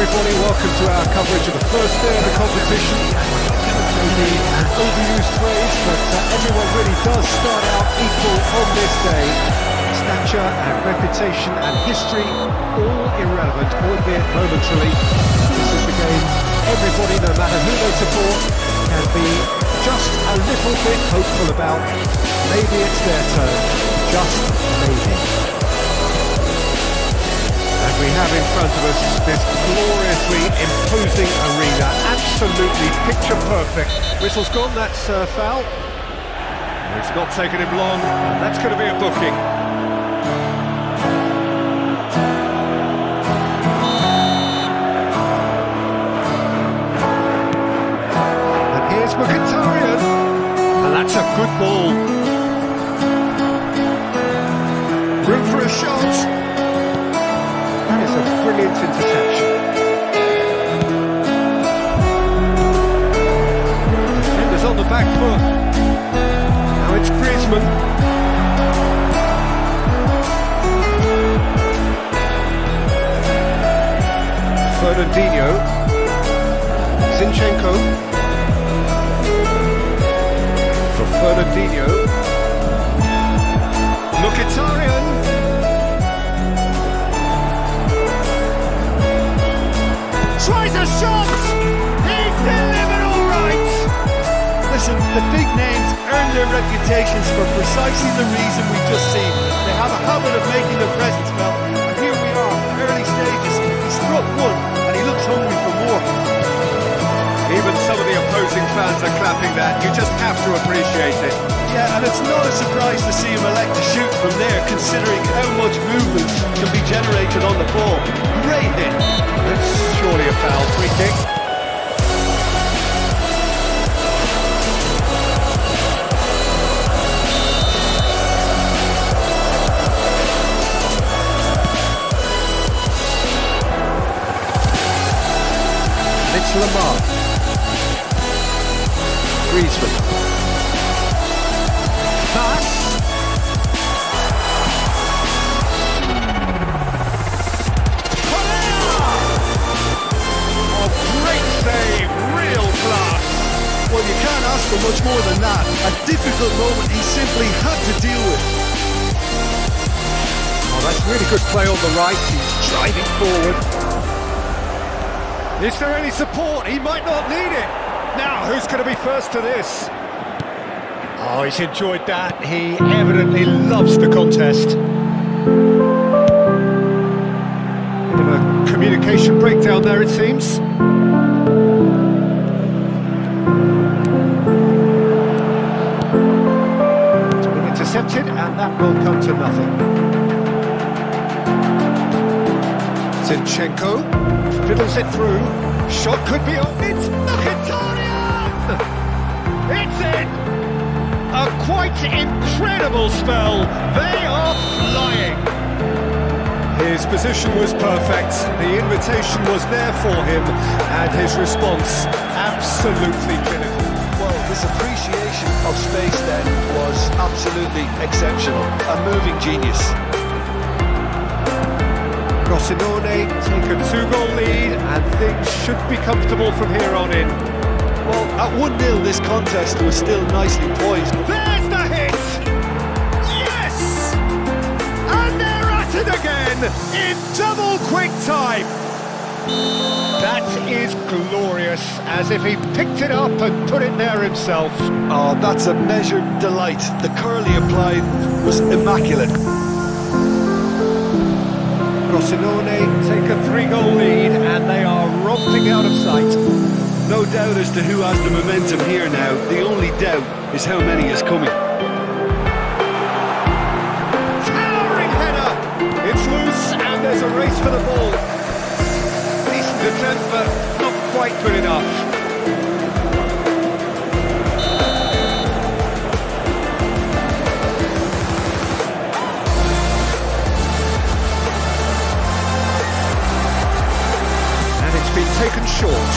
everybody, welcome to our coverage of the first day of the competition. Maybe an overused phrase, but everyone really does start out equal on this day. Stature and reputation and history, all irrelevant, albeit momentarily. This is the game everybody, no matter who they support, can be just a little bit hopeful about. Maybe it's their turn, just maybe. And we have in front of us this gloriously imposing arena, absolutely picture perfect. Whistle's gone, that's foul. It's not taken him long, and that's going to be a booking. And here's Mkhitaryan, and that's a good ball. Room for a shot. That is a brilliant interception. Defenders on the back foot. Now it's Griezmann. Fernandinho. Zinchenko. For Fernandinho. Mkhitaryan. Tries a shot! He's delivered all right! Listen, the big names earn their reputations for precisely the reason we've just seen. They have a habit of making their presence felt, and here we are, early stages. He struck one, and he looks hungry for more. Even some of the opposing fans are clapping that. You just have to appreciate it. Yeah, and it's not a surprise to see him elect to shoot from there, considering how much movement can be generated on the ball. Great hit. That's surely a foul. Free kick. It's Lamar. Griezmann. Pass. Oh, great save. Real class. Well, you can't ask for much more than that. A difficult moment he simply had to deal with. Oh, that's really good play on the right. He's driving forward. Is there any support? He might not need it. Now, who's going to be first to this? Oh, he's enjoyed that. He evidently loves the contest. Bit of a communication breakdown there, it seems. It's been intercepted, and that will come to nothing. Zinchenko fiddles it through. Shot could be on. It's Mkhitaryan! It's in! A quite incredible spell. They are flying. His position was perfect. The invitation was there for him, and his response absolutely clinical. Well, his appreciation of space then was absolutely exceptional. A moving genius. Rosinone take a 2-goal lead, and things should be comfortable from here on in. Well, at 1-0 this contest was still nicely poised. There's the hit! Yes! And they're at it again in double quick time. That is glorious, as if he picked it up and put it there himself. Oh, that's a measured delight. The curl he applied was immaculate. Rosinone take a 3-goal lead, and they are romping out of sight. No doubt as to who has the momentum here now. The only doubt is how many is coming. Towering header! It's loose, and there's a race for the ball. Decent attempt, but not quite good enough. And it's been taken short.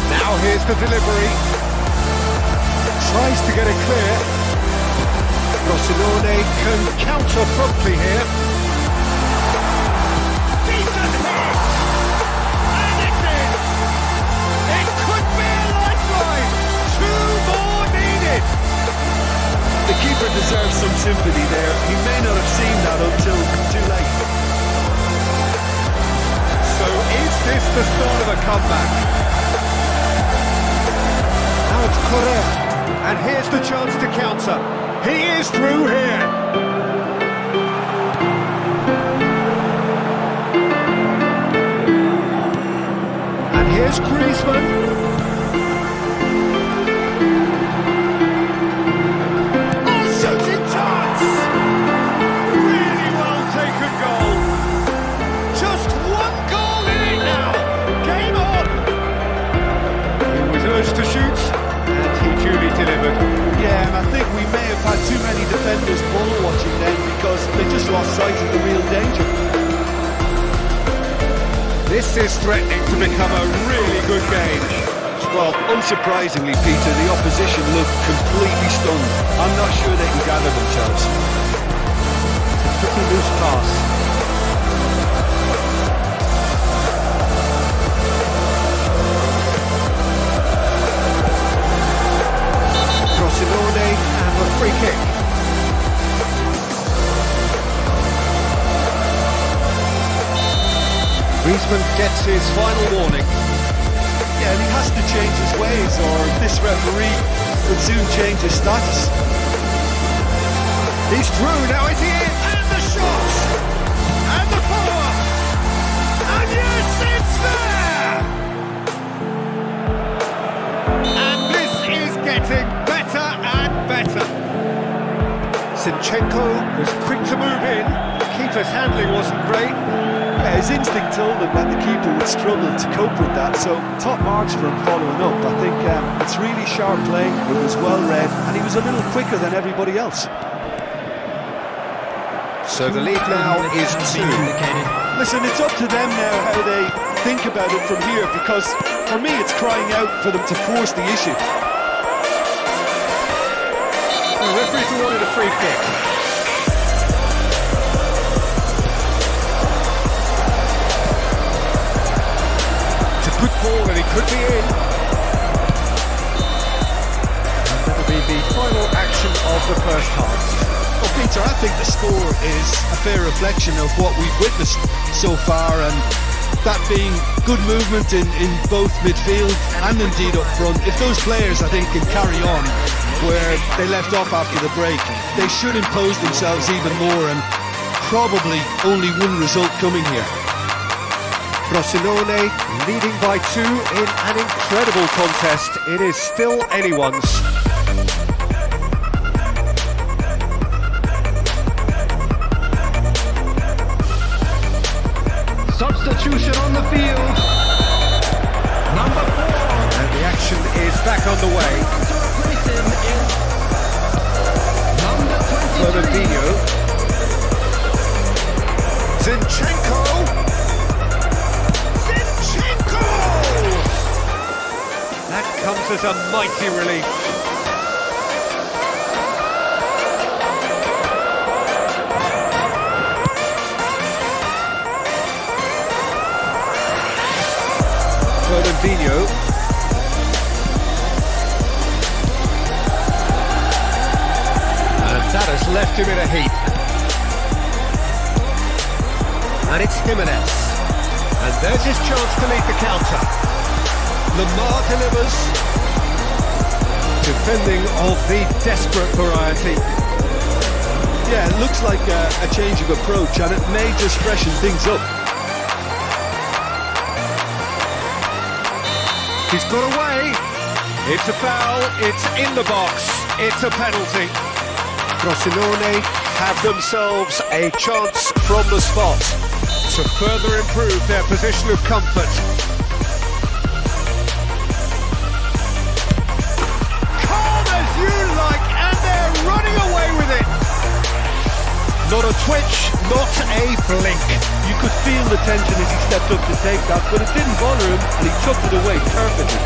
Now here's the delivery. Tries to get it clear. Rosinone can counter promptly here. the start of a comeback. Now it's Correa, and here's the chance to counter. He is through here. And here's Griezmann. To shoot, and he duly delivered. Yeah, and I think we may have had too many defenders ball watching then because they just lost sight of the real danger. This is threatening to become a really good game. Well, unsurprisingly, Peter, the opposition looked completely stunned. I'm not sure they can gather themselves. It's a pretty loose pass. And a free kick. Griezmann gets his final warning. Yeah, and he has to change his ways or this referee would soon change his status. He's through, now is he in? And the shot! And the follow-up! And yes, it's there! And this is getting better and better. Zinchenko was quick to move in. The keeper's handling wasn't great. Yeah, his instinct told him that the keeper would struggle to cope with that, so top marks for him following up. I think it's really sharp play, it was well read, and he was a little quicker than everybody else. So the lead now is 2. Listen, it's up to them now how they think about it from here, because for me it's crying out for them to force the issue. The referee's awarded a free kick. It's a good ball and he could be in. And that'll be the final action of the first half. Well, Peter, I think the score is a fair reflection of what we've witnessed so far, and that being good movement in both midfield and indeed up front. If those players, I think, can carry on where they left off after the break, they should impose themselves even more, and probably only one result coming here. Frosinone leading by 2 in an incredible contest. It is still anyone's. Substitution on the field. Number 4. And the action is back on the way. Fernandinho. Zinchenko. That comes as a mighty relief. Fernandinho. And that has left him in a heap. And it's Jimenez. And there's his chance to lead the counter. Lamar delivers. Defending of the desperate variety. Yeah, it looks like a change of approach, and it may just freshen things up. He's got away. It's a foul. It's in the box. It's a penalty. Frosinone have themselves a chance from the spot to further improve their position of comfort. Calm as you like, and they're running away with it. Not a twitch, not a blink. You could feel the tension as he stepped up to take that, but it didn't bother him, and he took it away perfectly.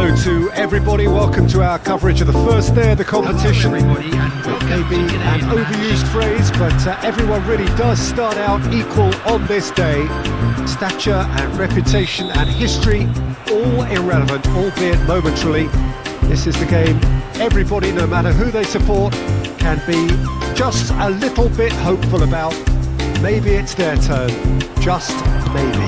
hello to everybody. Welcome to our coverage of the first day of the competition. Everybody, and It may be an overused phrase, but everyone really does start out equal on this day. Stature and reputation and history, all irrelevant, albeit momentarily. This is the game everybody, no matter who they support, can be just a little bit hopeful about. Maybe it's their turn, just maybe.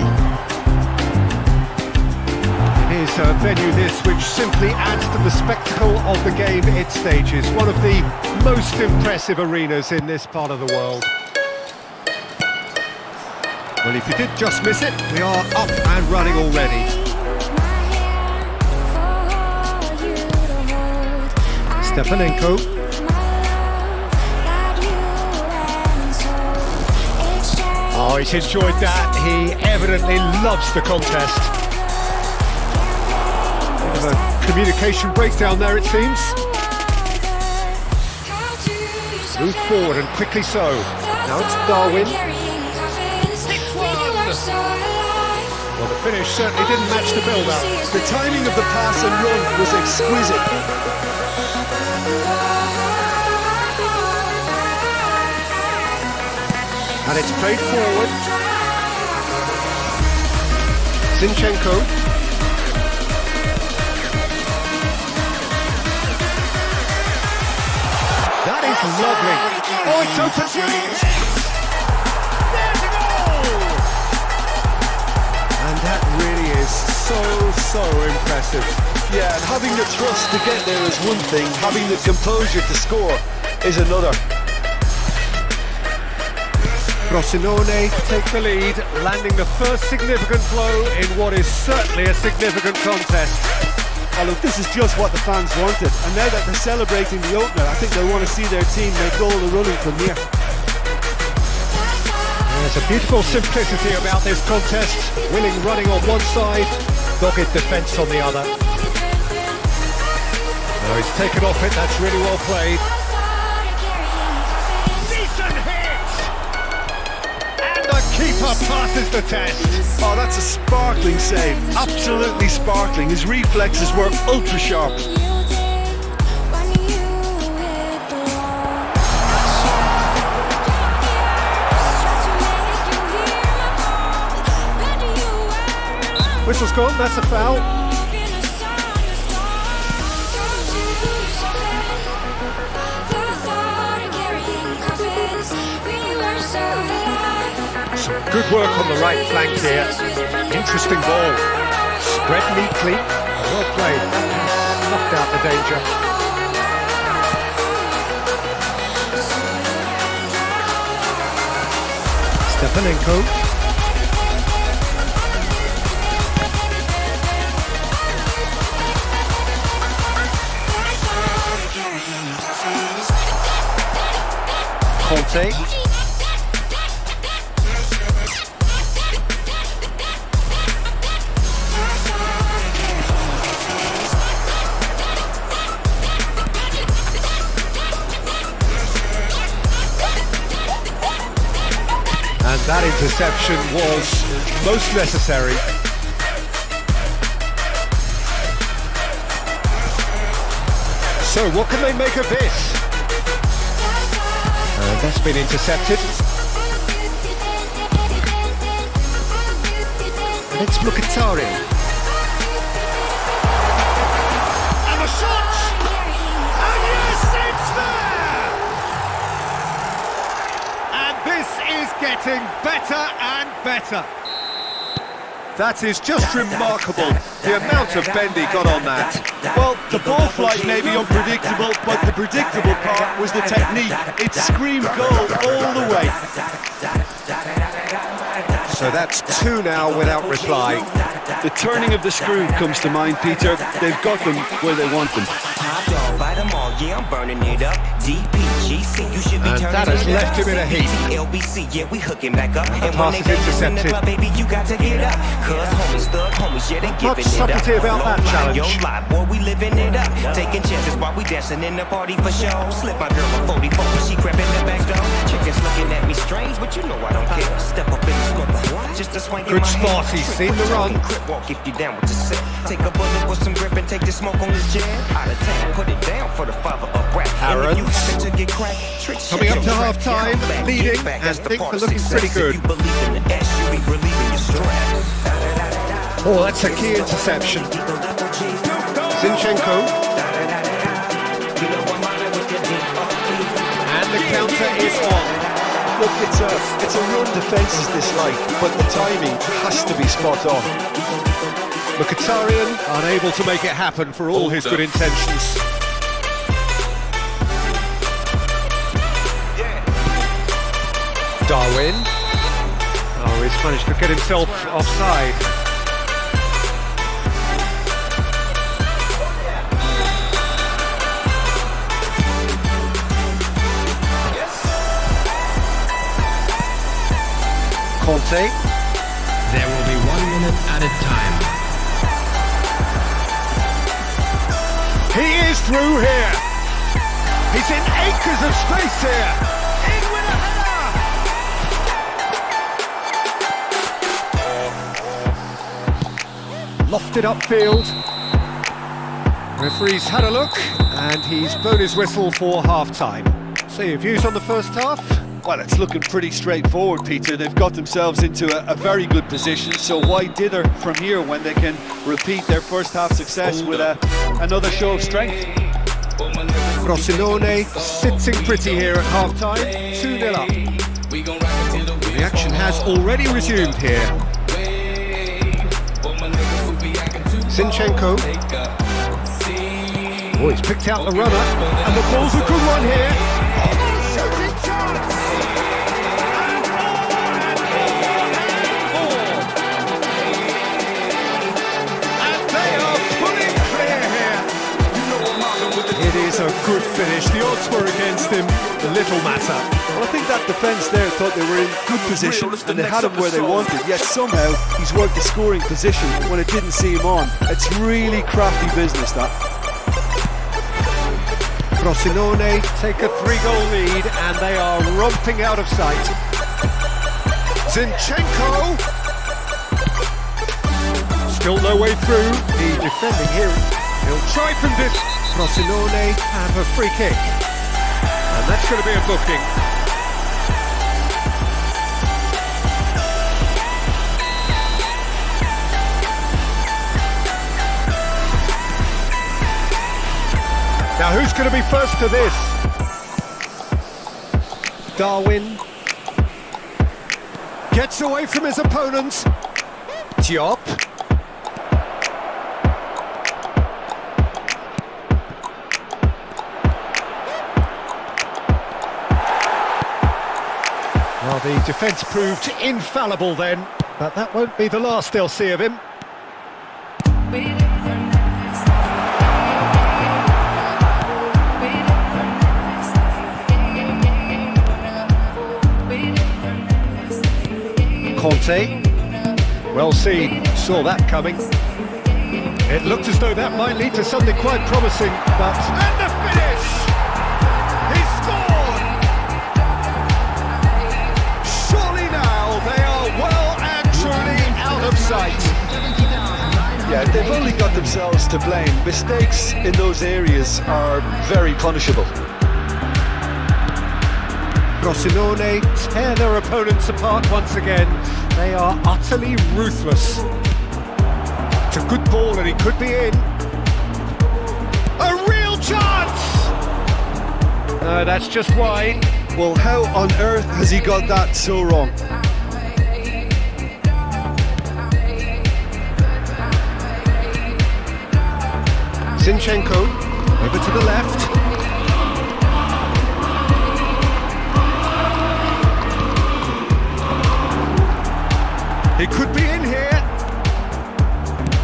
It is a venue this which simply adds to the spectacle of the game it stages. One of the most impressive arenas in this part of the world. Well, if you did just miss it, we are up and running already. Stepanenko. Oh, he's enjoyed that. He evidently loves the contest. Bit of a communication breakdown there, it seems. Move forward and quickly so. Now it's Darwin. Well, the finish certainly didn't match the build-up. The timing of the pass and run was exquisite. And it's played forward. Zinchenko. That is lovely. Oh, it's open. There's a goal! And that really is so impressive. Yeah, and having the trust to get there is one thing, having the composure to score is another. Frosinone take the lead, landing the first significant blow in what is certainly a significant contest. Oh, look, this is just what the fans wanted, and now that they're celebrating the opener, I think they want to see their team make all the running from here. There's a beautiful simplicity about this contest. Willing running on one side, dogged defence on the other. Oh, he's taken off it, that's really well played. Decent hit! And the keeper passes the test. Oh, that's a sparkling save. Absolutely sparkling. His reflexes were ultra sharp. Whistle's gone, that's a foul. Some good work on the right flank here. Interesting ball. Spread neatly. Well played. Knocked out the danger. Stepanenko. Conte. And that interception was most necessary. So what can they make of this? That's been intercepted. And it's Mkhitaryan. And the shot! And yes, it's there! And this is getting better and better. That is just remarkable, the amount of bend he got on that. Well, the ball flight may be unpredictable, but the predictable part was the technique. It screamed goal all the way. So that's two now without reply. The turning of the screw comes to mind, Peter. They've got them where they want them. Hot dog, bite them all, yeah, I'm burning it up. DP, And that has left him in a heap. LBC, yeah, we hooking back up. And Pass when is they dance in the intercepted. club, baby, you got to get up. Cause homies, thug homies, yeah, they Much giving it up. subtlety about that Low line, challenge. Yo, lie, boy, we living it up. Taking chances while we dancing in the party for show. Slip my girl a 44 when she crept in the back door. Chickens looking at me strange, but you know I don't care. Step up in the smoke, just a swing in Good my spot, hand. he's seen the run. Crip walk if you down with the set. Take a bullet with some grip and take the smoke on this jam. Out of town, put it down for the father of rap. And if you happen to get cracked, trick shit, Coming up to your track. half-time, Come back, leading, get back, and that's the things part are of looking success. pretty good. If you believe in the S, you be relieving your stress. Oh, that's a key interception. Zinchenko. And the counter is on. Look, it's a run defences dislike, but the timing has to be spot on. Mkhitaryan unable to make it happen for all his good intentions. Darwin. Oh, he's managed to get himself offside. Conte. There will be 1 minute added time. He is through here. He's in acres of space here. In with a header. Lofted upfield. Referee's had a look and he's blown his whistle for half-time. So your views on the first half? Well, it's looking pretty straightforward, Peter. They've got themselves into a very good position, so why dither from here when they can repeat their first half success with another show of strength? Frosinone sitting pretty here at half-time, 2-0 up. The action has already resumed here. Zinchenko. Oh, he's picked out the runner, and the ball's a good one here. Shooting chance! And they are pulling clear here. It is a good finish. The odds were against him. The little matter. Well, I think that defence there thought they were in good position and they had him where they wanted, yet somehow he's worked the scoring position when it didn't see him on. It's really crafty business, that. Frosinone take a 3-goal lead and they are romping out of sight. Zinchenko! Still no way through. The defending here. He'll try from this. Frosinone have a free kick. And that's going to be a booking. Now who's going to be first to this? Darwin gets away from his opponents. Diop. Well, the defence proved infallible then, but that won't be the last they'll see of him. Conte, well seen, saw that coming. It looked as though that might lead to something quite promising, but... And the finish! He scored! Surely now they are well and truly out of sight. Yeah, they've only got themselves to blame. Mistakes in those areas are very punishable. Frosinone tear their opponents apart once again. They are utterly ruthless. It's a good ball and he could be in. A real chance! That's just wide. Well, how on earth has he got that so wrong? Zinchenko over to the left. He could be in here.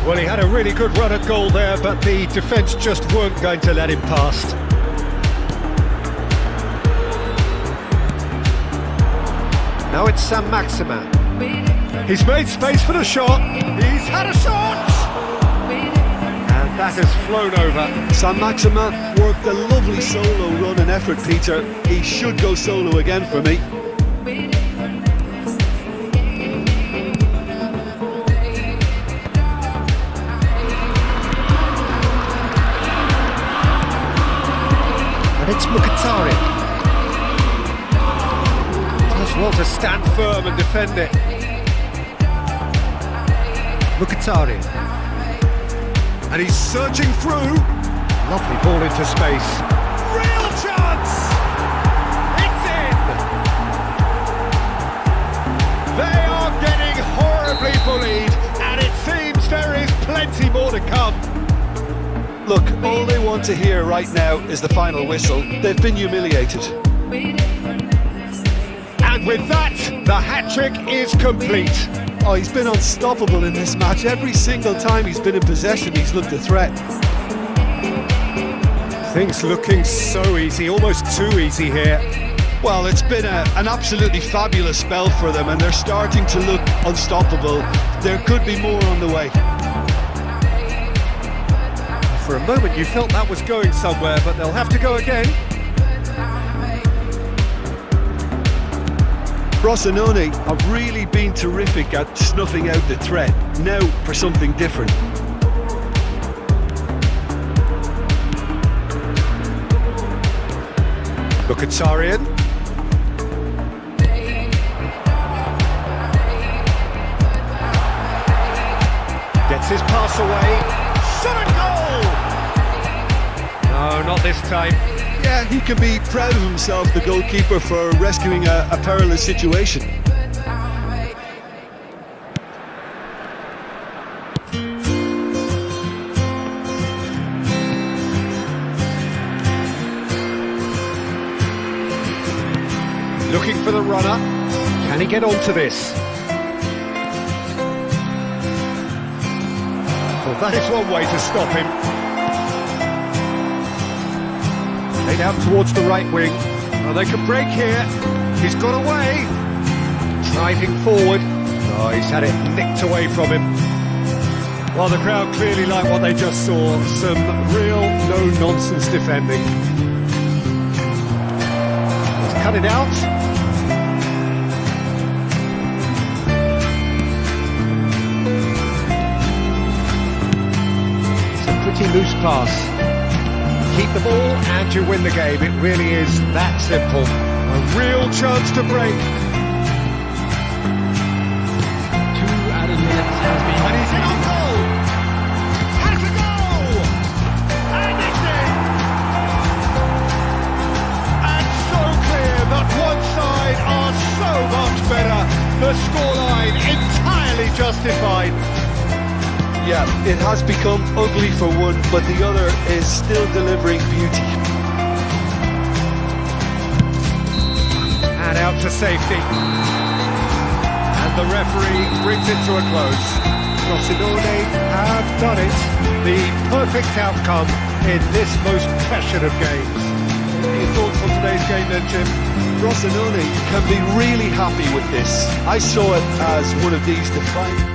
Well, he had a really good run at goal there, but the defence just weren't going to let him past. Now it's Sam Maximin. He's made space for the shot. He's had a shot! And that has flown over. Sam Maximin worked a lovely solo run and effort, Peter. He should go solo again for me. And it's Mkhitaryan. Does well to stand firm and defend it. Mkhitaryan. And he's surging through. Lovely ball into space. Real chance! It's in! They are getting horribly bullied, and it seems there is plenty more to come. Look, all they want to hear right now is the final whistle. They've been humiliated. And with that, the hat-trick is complete. Oh, he's been unstoppable in this match. Every single time he's been in possession, he's looked a threat. Things looking so easy, almost too easy here. Well, it's been an absolutely fabulous spell for them, and they're starting to look unstoppable. There could be more on the way. For a moment you felt that was going somewhere, but they'll have to go again. Frosinone have really been terrific at snuffing out the threat. Now for something different. Mkhitaryan. Gets his pass away. Shot and goal! No, not this time. Yeah, he can be proud of himself, the goalkeeper, for rescuing a perilous situation. Looking for the runner. Can he get onto this? Well, that is one way to stop him. Laid out towards the right wing. Oh, they can break here. He's got away. Driving forward. Oh, he's had it nicked away from him. Well, the crowd clearly like what they just saw. Some real no-nonsense defending. He's cut it out. It's a pretty loose pass. Keep the ball and you win the game. It really is that simple. A real chance to break. 2 added minutes has been... And he's in on goal! Has a goal! And it's in! And so clear that one side are so much better. The scoreline entirely justified. Yeah, it has become ugly for one, but the other is still delivering beauty. And out to safety. And the referee brings it to a close. Frosinone have done it. The perfect outcome in this most passionate of games. What are your thoughts on today's game then, Jim? Frosinone can be really happy with this. I saw it as one of these defining...